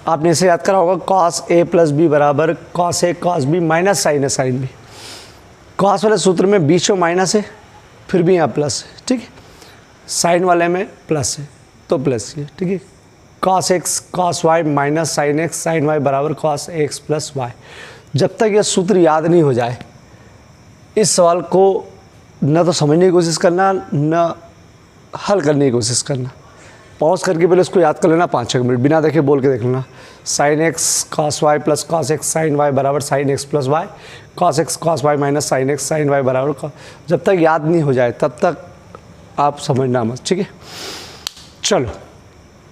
आपने इसे याद करा होगा, कॉस ए प्लस बी बराबर cos A cos B minus sign A sine B. Cos वाले सूत्र में बीच में माइनस है, फिर भी यहाँ प्लस है, ठीक है। साइन वाले में प्लस है तो प्लस ये, ठीक है। Cos x cos Y minus sine x sine Y बराबर कॉस एक्स प्लस वाई। जब तक ये सूत्र याद नहीं हो जाए इस सवाल को न तो समझने की कोशिश करना, न हल करने की कोशिश करना। पॉज करके पहले उसको याद कर लेना 5-6 मिनट, बिना देखे बोल के देख लेना। Sine x cos Y plus cos x sine Y बराबर sine x plus Y, cos x cos Y minus sine x sine Y बराबर। जब तक याद नहीं हो जाए तब तक आप समझना मत, ठीक है। चलो,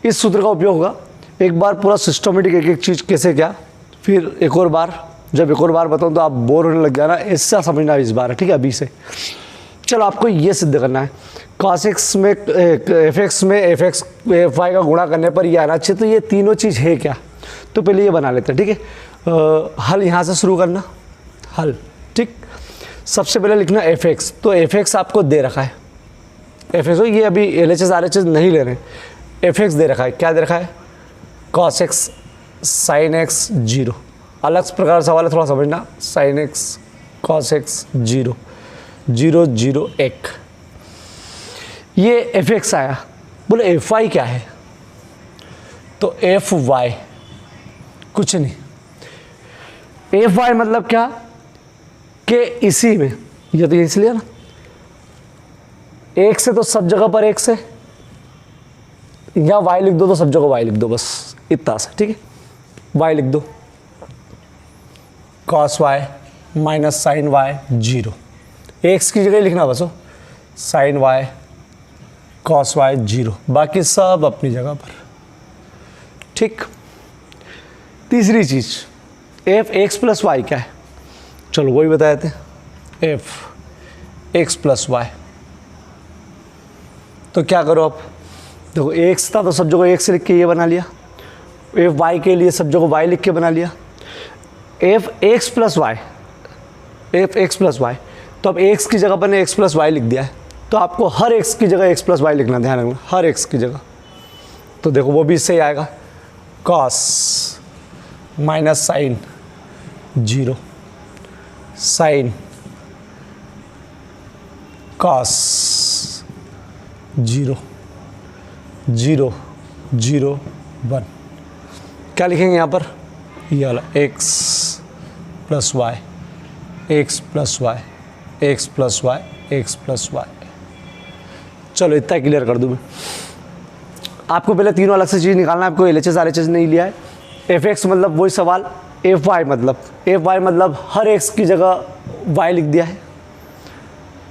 इस सूत्र का उपयोग होगा। एक बार पूरा सिस्टमेटिक एक एक चीज़ कैसे क्या, फिर एक और बार, जब एक और बार बताऊँ तो आप बोर होने लग जाना, ऐसा समझना इस बार, ठीक है, अभी से। चलो, आपको ये सिद्ध करना है, cos x में एफ एक्स में एफ एक्स एफ वाई का गुणा करने पर ये आना चाहिए, तो ये तीनों चीज़ है क्या, तो पहले ये बना लेते हैं, ठीक है। हल यहाँ से शुरू करना, हल, ठीक। सबसे पहले लिखना एफ एक्स, तो एफ एक्स आपको दे रखा है, एफ एक्स, ये अभी L H S R H S नहीं ले रहे, एफ एक्स दे रखा है, क्या दे रखा है, cos x साइन एक्स 0, अलग प्रकार सवाल है, थोड़ा समझना, साइन एक्स cos x 0 0 0 1, ये एफ एक्स आया। बोले एफ वाई क्या है, तो एफ वाई कुछ नहीं, एफ वाई मतलब क्या कि इसी में, ये तो इसलिए ना, एक से तो सब जगह पर एक से, या वाई लिख दो तो सब जगह वाई लिख दो, बस इतना सा, ठीक है। वाई लिख दो, cos Y minus sine Y 0, X की जगह लिखना बस हो, साइन वाई कॉस वाई 0, बाकी सब अपनी जगह पर, ठीक। तीसरी चीज, एफ एक्स प्लस वाई क्या है, चलो वही बताए थे, एफ एक्स प्लस वाई। तो क्या करो अब, देखो एक्स था तो सब जगह एक्स लिख के ये बना लिया, एफ वाई के लिए सब जगह वाई लिख के बना लिया, F X plus Y, F X plus Y, तो अब एक्स की जगह पर ने एक्स प्लस वाई लिख दिया है, तो आपको हर एक्स की जगह एक्स प्लस वाई लिखना, ध्यान रखना, हर एक्स की जगह। तो देखो वो भी इससे ही आएगा, cos minus sine 0 sine cos 0 0 0 1, क्या लिखेंगे यहाँ पर, ये वाला X plus Y, X plus Y, X plus Y, X plus Y. चलो इतना क्लियर कर दूँ मैं, आपको पहले तीनों अलग से चीज़ निकालना है, आपको L H S R H S नहीं लिया है। एफ एक्स मतलब वही सवाल, एफ वाई मतलब हर एक्स की जगह वाई लिख दिया है,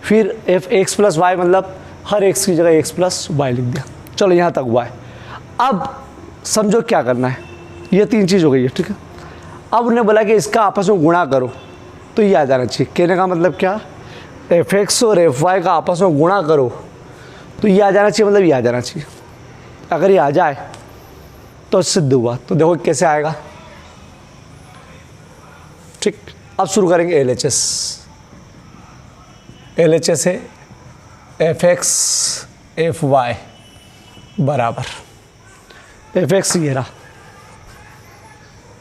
फिर एफ एक्स प्लस वाई मतलब हर एक्स की जगह एक्स प्लस वाई लिख दिया। चलो यहाँ तक हुआ है। अब समझो क्या करना है, ये तीन चीज़ हो गई है, ठीक है। अब उन्हें बोला कि इसका आपस में गुणा करो, तो ये आ जाना चाहिए। कहने का मतलब क्या, एफ एक्स और एफ वाई का आपस में गुणा करो तो ये आ जाना चाहिए, मतलब ये आ जाना चाहिए। अगर ये आ जाए तो सिद्ध हुआ। तो देखो कैसे आएगा, ठीक। अब शुरू करेंगे L H S. L H S है एफ एक्स एफ वाई बराबर एफ एक्स, ये रहा,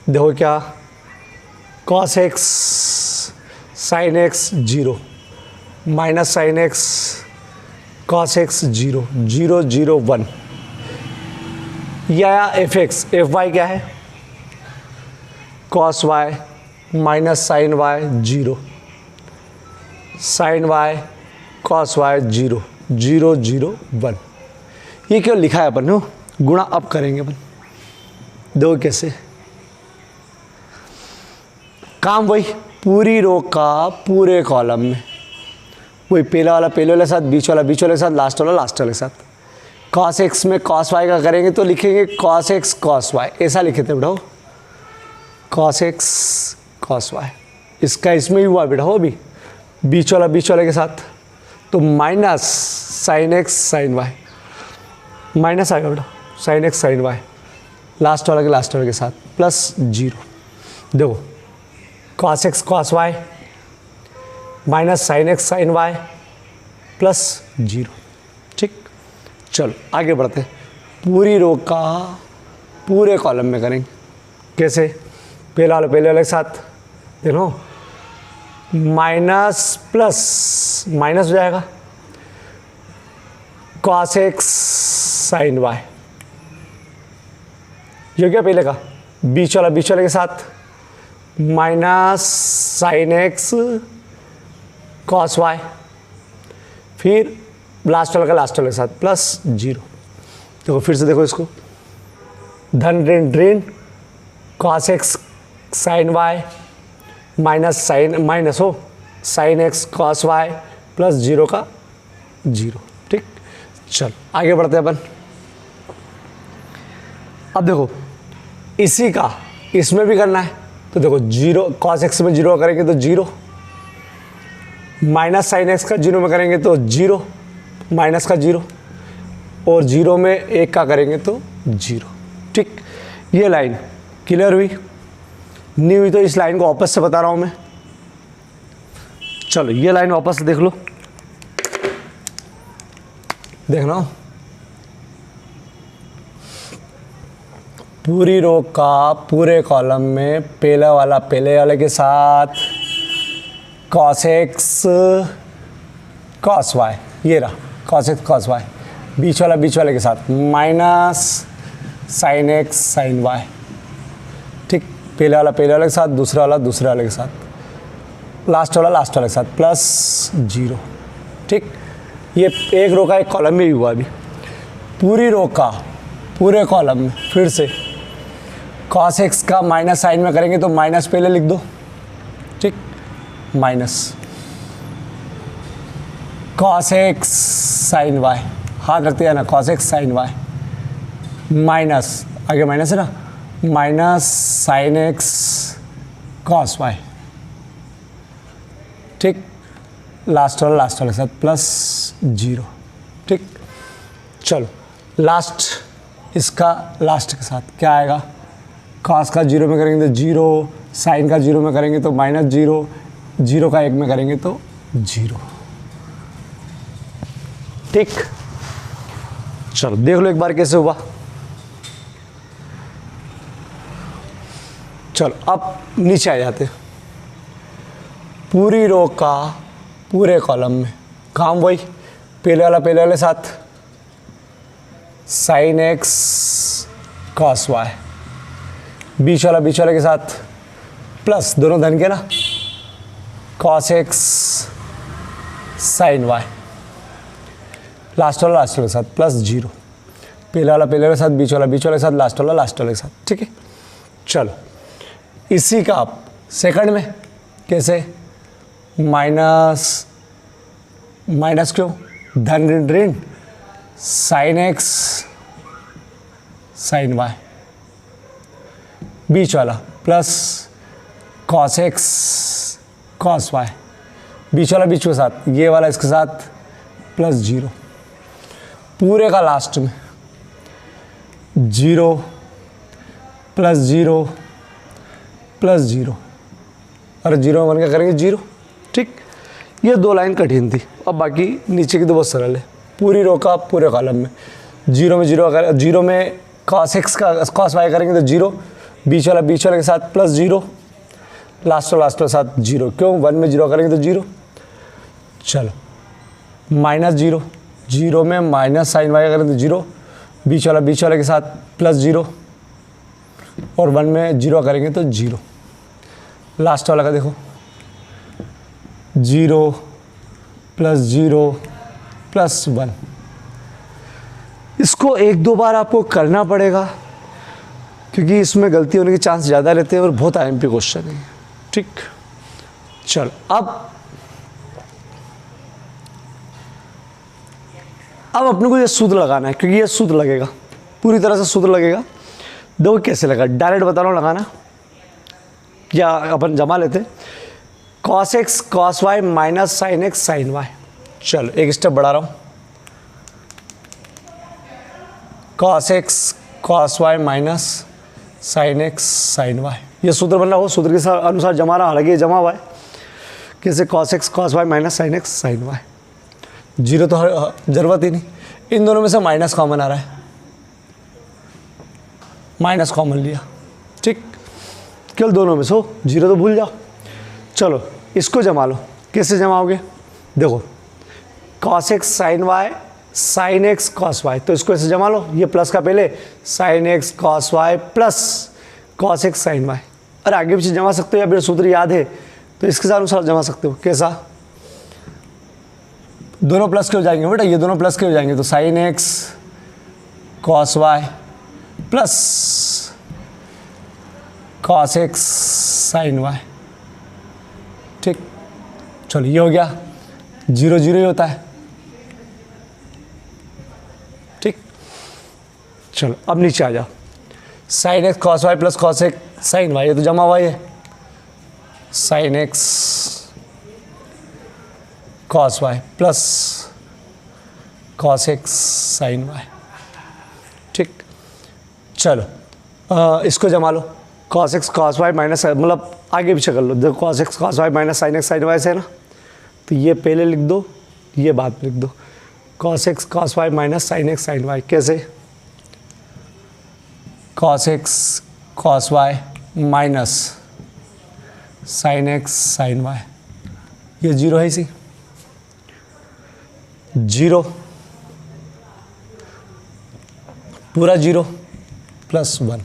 देखो क्या, cos x sine x 0 minus sine x cos x 0 0 0 1, ये आया एफ एक्स। एफ वाई क्या है, cos Y minus sine Y 0 sine Y cos Y 0 0 0 1, ये क्यों लिखा है अपन हो, गुणा अब करेंगे अपन, दो कैसे, काम वही, पूरी रो का पूरे कॉलम में वही, पहला वाला पहले वाले साथ, बीच वाला बीच वाले साथ, लास्ट वाला लास्ट वाले साथ। कॉस एक्स में कॉस वाई का करेंगे तो लिखेंगे कॉस एक्स कॉस वाई, ऐसा लिखे थे बेटा, कॉस एक्स कॉस वाई। इसका इसमें ही हुआ बेटा, हो भी बीच वाले के साथ, तो minus sine x sine Y, minus आएगा बेटा, sine x sine Y, last वाले के साथ, प्लस 0। देखो cos x cos Y minus sine x sine Y plus 0, ठीक। चलो आगे बढ़ते हैं, पूरी रो का पूरे कॉलम में करेंगे। कैसे, पहले वाले के साथ देखो, माइनस प्लस माइनस हो जाएगा, कॉस एक्स साइन वाई, ये क्या पहले का, बीच वाले के साथ minus sine x cos Y, फिर लास्ट वाले के साथ प्लस 0। देखो फिर से देखो इसको, धन ऋण ऋण cos x sin y minus हो sin x cos y plus 0 का 0। ठीक, चल आगे बढ़ते हैं अपन। अब देखो इसी का इसमें भी करना है, तो देखो 0 cos x में 0 करेंगे तो 0, माइनस साइन एक्स का 0 में करेंगे तो 0 माइनस का 0, और 0 में 1 का करेंगे तो 0। ठीक, ये लाइन क्लियर हुई? नहीं हुई तो इस लाइन को वापस से बता रहा हूँ मैं। चलो ये लाइन वापस से देख लो, देखना पूरी रो का पूरे कॉलम में पहले वाले के साथ cos x cos y, ये रहा cos x cos y, बीच वाले के साथ minus sin x sin y। ठीक, पहले वाला के साथ, दूसरे वाले के साथ, लास्ट वाला के साथ प्लस 0। ठीक, ये एक रो का एक कॉलम में ही हुआ। अभी पूरी रो का पूरे कॉलम में फिर से cos x का माइनस साइन में करेंगे तो माइनस पहले लिख दो। ठीक, minus cos x sin y, हाथ रखते हैं ना, cos x sin y minus, आगे माइनस है ना, minus sin x cos y। ठीक, लास्ट वाले के साथ प्लस 0। ठीक, चलो लास्ट इसका लास्ट के साथ क्या आएगा, cos का 0 में करेंगे तो 0, sin का 0 में करेंगे तो माइनस 0, 0 का 1 में करेंगे तो 0। ठीक, चलो देख लो एक बार कैसे हुआ। चलो अब नीचे आ जाते हैं। पूरी रो का पूरे कॉलम में काम वही, पहले वाले साथ sin x cos y, बीच वाले के साथ प्लस, दोनों धन के ना, cos x sin y, last वाले के साथ प्लस 0, पहले वाले के साथ, बीच वाले के साथ, लास्ट वाले के साथ। ठीक है, चलो इसी का आप सेकंड में कैसे, माइनस क्यों, धन ऋण ऋण sin x sin y, बीच वाला plus cos x cos y, बीच के साथ, ये वाला इसके साथ प्लस 0, पूरे का लास्ट में 0 प्लस 0 प्लस 0, और 0 में बन के करेंगे 0। ठीक, ये दो लाइन कठिन थी, अब बाकी नीचे की तो बहुत सरल है। पूरी रो का पूरे कॉलम में 0 में cos x का cos y करेंगे तो 0, बीच वाले के साथ प्लस 0, लास्ट के साथ 0, क्यों 1 में 0 करेंगे तो 0। चलो माइनस 0 में माइनस साइन y करेंगे तो 0, बीच वाले के साथ प्लस 0, और 1 में 0 करेंगे तो 0, लास्ट वाला का देखो 0 प्लस 1। इसको 1-2 बार आपको करना पड़ेगा क्योंकि इसमें गलती होने के चांस ज़्यादा रहते हैं और बहुत आईएमपी क्वेश्चन है। ठीक, चलो अब अपने को ये सूत्र लगाना है, क्योंकि ये सूत्र लगेगा, पूरी तरह से सूत्र लगेगा। देखो कैसे लगा, डायरेक्ट बता रहा हूँ लगाना, या अपन जमा लेते cos x cos y minus sin x sin y। चलो एक स्टेप बढ़ा रहा हूँ, cos x cos y minus sin x sin y, ये सूत्र बन रहा हो, सूत्र के अनुसार जमा रहा, हालांकि ये जमा हुआ है। कैसे, cos x cos y minus sin x sin y, 0 तो ज़रूरत ही नहीं, इन दोनों में से माइनस कॉमन आ रहा है, माइनस कॉमन लिया। ठीक, केवल दोनों में से हो, 0 तो भूल जाओ। चलो इसको जमा लो, कैसे जमाओगे, देखो cos x sin y sin x cos y, तो इसको ऐसे जमा लो, ये प्लस का पहले sin x cos y plus cos x sin y, और आगे पीछे जमा सकते हो, या फिर सूत्र याद है तो इसके साथ अनुसार जमा सकते हो। कैसा, दोनों प्लस के हो जाएंगे बेटा, ये दोनों प्लस के हो जाएंगे, तो sin x cos Y plus cos x sine Y. ठीक, चलो ये हो गया, 0 0 ही होता है। ठीक, चलो अब नीचे आ जाओ, sine x cos Y plus cos x sine Y, ये तो जमा हुआ है, sine x cos Y plus cos x sine Y. ठीक, चलो इसको जमा लो, cos x cos Y minus, मतलब आगे पीछे कर लो, देखो cos x cos Y minus sine x sine y से है ना, तो ये पहले लिख दो, ये बाद में लिख दो, cos x cos Y minus sine x sine y. कैसे? Cos x cos Y minus sine x sine Y, ये 0 है इसी, 0 पूरा 0 प्लस 1।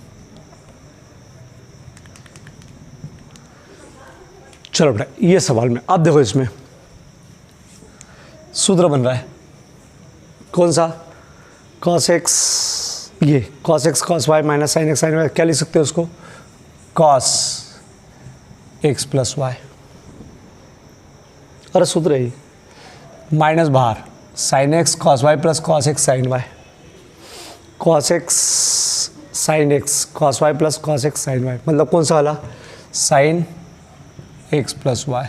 चलो बेटा ये सवाल में अब देखो, इसमें सूत्र बन रहा है कौन सा, कॉस एक्स, ये cos x cos Y minus sine x sine Y, क्या लिख सकते हो उसको, कॉस एक्स प्लस वाई, अरे सूत्र है माइनस बाहर, sine x cos Y plus cos x sine Y, cos x sine x cos Y plus cos x sine Y, मतलब कौन सा वाला, sine x plus Y,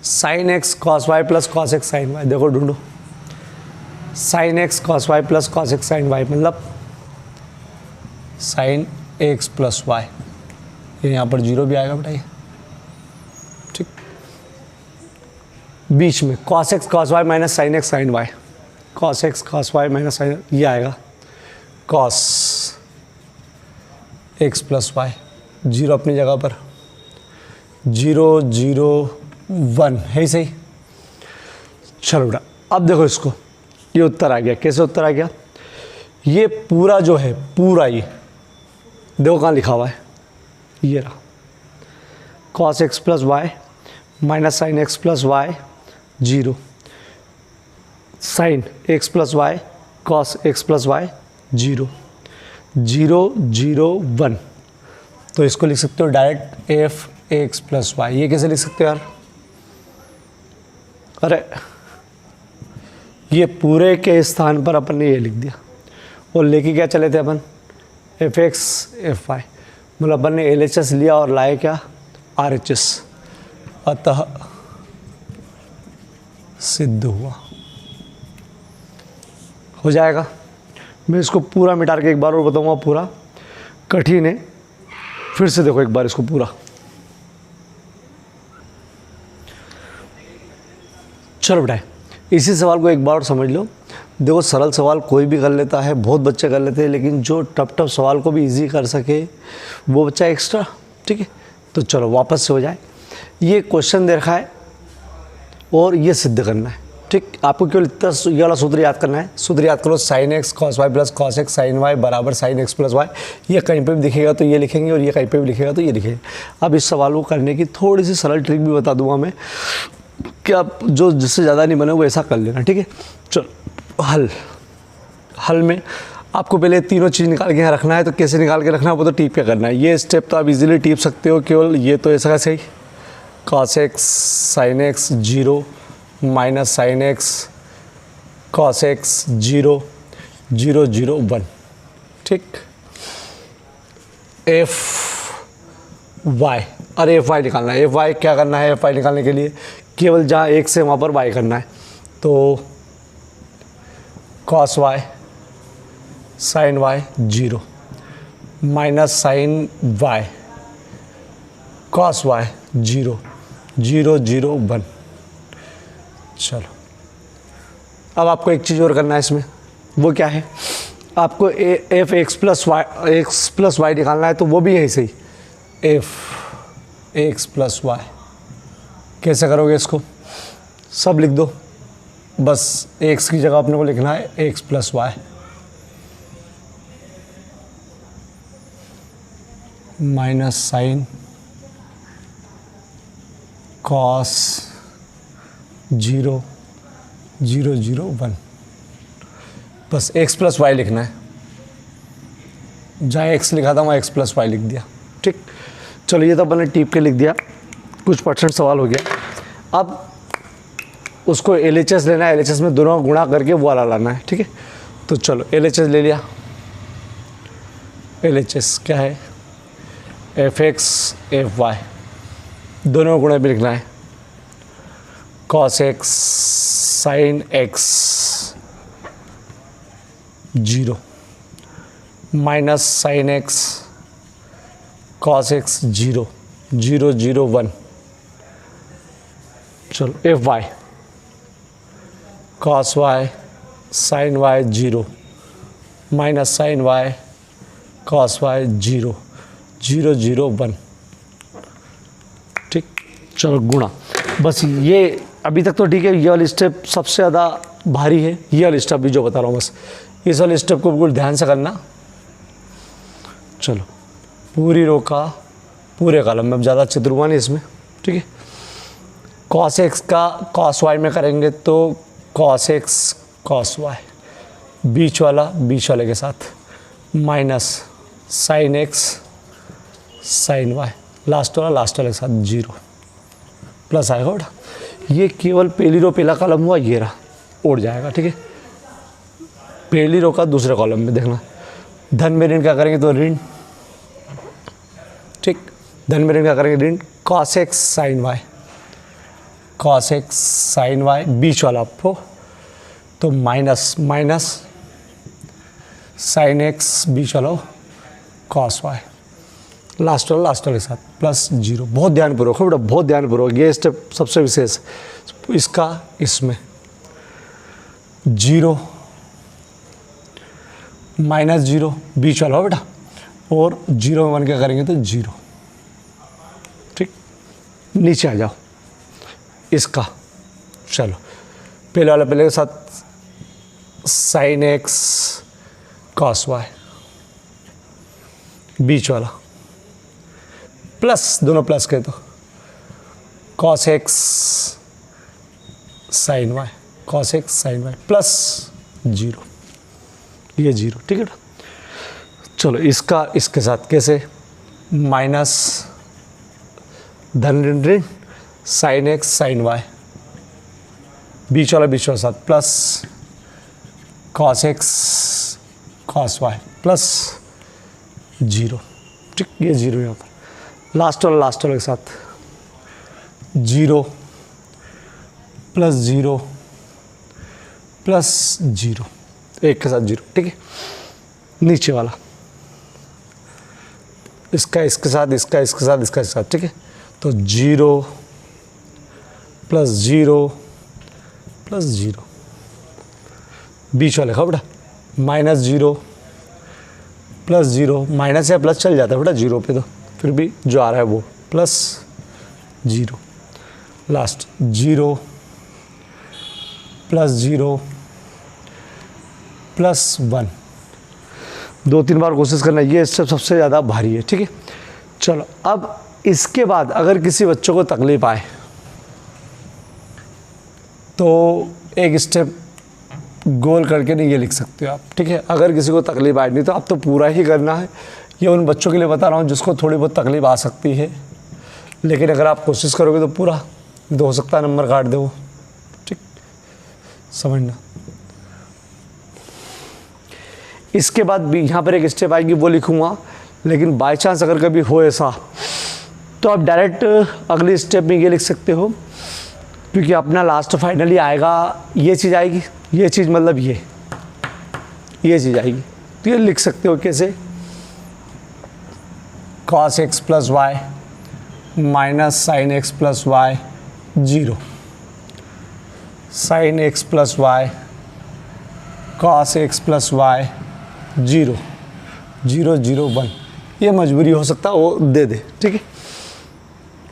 sine x cos Y plus cos x sine Y. देखो ढूंढो, sine x cos Y plus cos x sine Y मतलब साइन एक्स प्लस वाई, ये यहाँ पर 0 भी आएगा बेटा ये। ठीक, बीच में cos x cos Y minus sine x sine Y, cos x cos Y minus sine, ये आएगा कॉस एक्स प्लस वाई, 0 अपनी जगह पर, 0 0 1 है ही सही। चलो बेटा अब देखो इसको, ये उत्तर आ गया। कैसे उत्तर आ गया, ये पूरा जो है पूरा, ये देखो कहाँ लिखा हुआ है, ये रहा, cos x plus Y minus sine x plus Y 0, sine x plus Y cos x plus Y 0 0 0 1। तो इसको लिख सकते हो direct F X plus Y. ये कैसे लिख सकते हो यार, अरे ये पूरे के स्थान पर अपन ने ये लिख दिया, और लेके क्या चले थे अपन, एफ एक्स एफ वाई, मतलब अपन ने एल एच एस लिया और लाए क्या, आर एच एस, अतः सिद्ध हुआ। हो जाएगा, मैं इसको पूरा मिटा के एक बार और बताऊंगा, पूरा कठिन है, फिर से देखो एक बार इसको पूरा। चलो बेटा इसी सवाल को एक बार और समझ लो। देखो सरल सवाल कोई भी कर लेता है, बहुत बच्चे कर लेते हैं, लेकिन जो टफ टफ सवाल को भी इजी कर सके वो बच्चा एक्स्ट्रा। ठीक है, तो चलो वापस से हो जाए। ये क्वेश्चन दे रखा है और ये सिद्ध करना है। ठीक, आपको केवल इतना ये वाला सूत्र याद करना है। सूत्र याद करो, sine x cos Y plus cos x sine Y बराबर साइन एक्स प्लस वाई। ये कहीं पे भी दिखेगा तो ये लिखेंगे, और ये कहीं पे भी लिखेगा तो ये लिखेंगे। अब इस सवाल को करने की थोड़ी सी सरल ट्रिक भी बता दूंगा मैं, कि आप जो जिससे ज़्यादा नहीं बने वो ऐसा कर लेना। ठीक है, चलो हल में आपको पहले तीनों चीज़ निकाल के यहाँ रखना है। तो कैसे निकाल के रखना है वो तो टीप के करना है। ये स्टेप तो आप इजीली टीप सकते हो, केवल ये तो ऐसा कैसे ही cos x sine x 0 minus sine x cos x 0 0 0 1। ठीक, एफ वाई, अरे एफ वाई निकालना है। एफ वाई क्या करना है, एफ वाई निकालने के लिए केवल जहाँ एक से वहाँ पर वाई करना है। तो cos Y sine Y 0 minus sine Y cos Y 0 0 0 1। चलो अब आपको एक चीज़ और करना है इसमें, वो क्या है, आपको एफ एक्स प्लस वाई निकालना है। तो वो भी यही सही, एफ एक्स प्लस वाई। कैसे करोगे इसको, सब लिख दो, बस एक्स की जगह अपने को लिखना है X plus Y minus sine cos 0 0 0 1। बस x प्लस वाई लिखना है, जहाँ x लिखा था वहाँ x प्लस वाई लिख दिया। ठीक, चलो ये तो अपने टिप के लिख दिया, कुछ परसेंट सवाल हो गया। अब उसको LHS लेना है, LHS में दोनों गुणा करके वो वाला लाना है। ठीक है, तो चलो LHS ले लिया। LHS क्या है, fx fy, दोनों गुणे में लिखना है। cos x sin x 0 minus sin x cos x 0 0 0 1। चलो fy cos y sin y 0 minus sin y cos y 0 0 0 1। ठीक, चलो गुणा। बस ये अभी तक तो ठीक है, ये वाली स्टेप सबसे ज़्यादा भारी है, ये वाली स्टेप भी जो बता रहा हूँ, बस इस वाले स्टेप को बिल्कुल ध्यान से करना। चलो पूरी रो का पूरे कॉलम में, अब ज़्यादा चित्रुआ नहीं इसमें। ठीक है, cos x का cos y में करेंगे तो cos x cos y, बीच वाले के साथ, minus sin x sin y, last वाले के साथ 0 प्लस आएगा बेटा। ये केवल पहली रो पहला कॉलम हुआ, ये रहा, उड़ जाएगा। ठीक है, पहली रो का दूसरे कॉलम में देखना, धन में ऋण क्या करेंगे तो ऋण। ठीक, धन में ऋण क्या करेंगे ऋण, cos x sin y, cos x sin y बीच वाला आपको, तो माइनस sin x बीच वाला cos y, लास्ट वाले के साथ प्लस 0। बहुत ध्यानपूर्वक बेटा, बहुत ध्यानपूर्वक, ये स्टेप सबसे विशेष। इसका इसमें 0 माइनस 0 बीच वाला हो बेटा, और 0 में 1 क्या करेंगे तो 0। ठीक, नीचे आ जाओ इसका। चलो पहले वाला पहले के साथ sin x cos y, बीच वाला प्लस, दोनों प्लस के तो cos x sin y, cos x sin y plus 0, ये 0। ठीक है ना, चलो इसका इसके साथ कैसे, माइनस धन ऋण sin x sin y, बीच वाला साथ plus cos x cos y plus 0। ठीक, ये 0 यहाँ पर, लास्ट वाला के साथ 0 प्लस 0 प्लस 0, एक के साथ 0। ठीक है, नीचे वाला इसका इसके साथ, इसका इसके साथ, इसका इसके साथ। ठीक है, तो 0 प्लस 0 प्लस 0, बीच वाले का बेटा माइनस 0 प्लस 0, माइनस या प्लस चल जाता है बेटा 0 पे, तो फिर भी जो आ रहा है वो प्लस 0, लास्ट 0 प्लस 0 प्लस 1। 2-3 बार कोशिश करना, ये स्टेप सबसे ज़्यादा भारी है। ठीक है, चलो अब इसके बाद अगर किसी बच्चों को तकलीफ आए तो एक स्टेप गोल करके नहीं ये लिख सकते हो आप। ठीक है, अगर किसी को तकलीफ आए, नहीं तो आप तो पूरा ही करना है। ये उन बच्चों के लिए बता रहा हूँ जिसको थोड़ी बहुत तकलीफ आ सकती है, लेकिन अगर आप कोशिश करोगे तो पूरा हो सकता है नंबर काट दे वो। ठीक, समझना। इसके बाद भी यहाँ पर एक स्टेप आएगी, वो लिखूँगा, लेकिन बाय चांस अगर कभी हो ऐसा तो आप डायरेक्ट अगले स्टेप में ये लिख सकते हो, क्योंकि अपना लास्ट फाइनली आएगा, ये चीज़ आएगी, ये चीज़ मतलब ये चीज़ आएगी। तो ये लिख सकते हो कैसे, cos x plus Y minus sin x plus Y 0, sin x plus Y cos x plus Y 0 0 0 1। ये मजबूरी हो सकता है वो दे दे। ठीक है,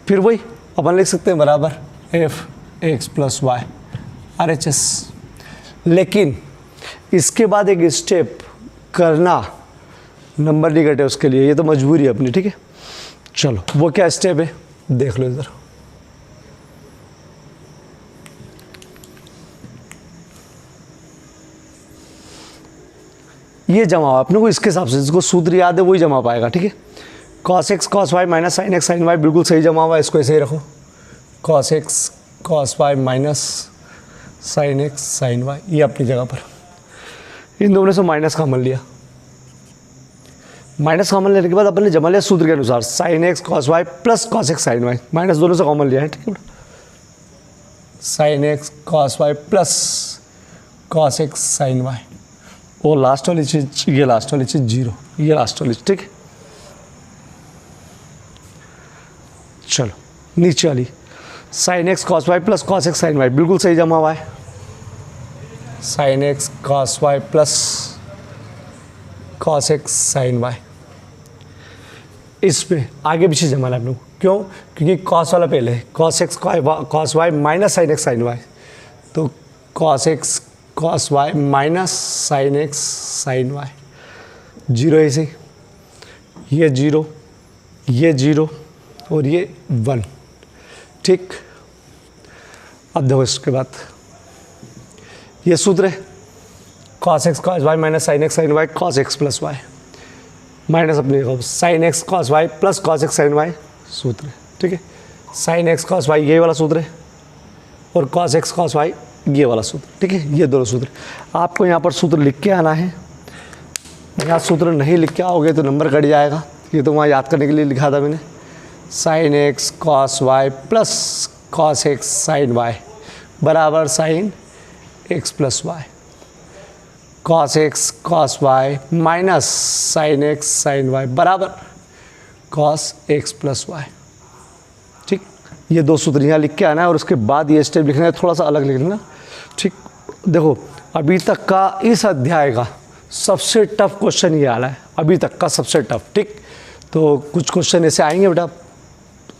फिर वही अपन लिख सकते हैं बराबर f x plus Y RHS। लेकिन इसके बाद एक स्टेप करना, नंबर नहीं घटे उसके लिए, ये तो मजबूरी है अपनी। ठीक है, चलो वो क्या स्टेप है देख लो इधर। ये जमा हुआ अपने को इसके हिसाब से, जिसको सूत्र याद है वही जमा पाएगा, ठीक है। Cos x cos Y minus sine x sine Y बिल्कुल सही जमा हुआ है, इसको ऐसे ही रखो, cos x cos Y minus sine x sine Y, ये अपनी जगह पर। इन दोनों से माइनस कॉमन लिया, माइनस कॉमन लेने के बाद अपन ने जमा लिया सूत्र के अनुसार, sine x cos Y plus cos x sine Y, minus दोनों से कॉमन लिया है, ठीक है। Sine x cos Y plus cos x sine Y, वो लास्ट वाली चीज, ये लास्ट वाली चीज जीरो, ये लास्ट वाली, ठीक है। चलो नीचे वाली sine x cos Y plus cos x sine Y बिल्कुल सही जमा हुआ है, sine x cos Y plus cos x sine Y. इसमें आगे पीछे जमा ला लोग, क्यों? क्योंकि कॉस वाला पहले है, cos x cos Y minus sine x sine y, तो cos x cos Y minus sine x sine y, zero ऐसे, ये जीरो, ये जीरो और ये 1, ठीक। अब देखो इसके बाद ये सूत्र है, cos x cos Y minus sine x sine Y, cos x plus Y minus अपने sine x cos Y plus cos x sine y सूत्र है, ठीक है। साइन एक्स कॉस वाई ये वाला सूत्र है और कॉस एक्स कॉस वाई ये वाला सूत्र, ठीक है। ये दोनों सूत्र आपको यहाँ पर सूत्र लिख के आना है, यहाँ सूत्र नहीं लिख के आओगे तो नंबर कट जाएगा, ये तो वहाँ याद करने के लिए लिखा था मैंने। Sine x cos Y plus cos x sine Y बराबर sine x plus Y, cos x cos Y minus sine x sine Y बराबर कॉस एक्स प्लस वाई, ठीक। ये दो सूत्र यहाँ लिख के आना है और उसके बाद ये स्टेप लिखना है, थोड़ा सा अलग लिखना, ठीक। देखो अभी तक का इस अध्याय का सबसे टफ क्वेश्चन ये आला है, अभी तक का सबसे टफ, ठीक। तो कुछ क्वेश्चन ऐसे आएंगे बेटा,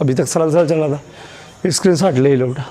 अभी तक सरल सरल चल रहा था, स्क्रीनशॉट ले लो बेटा।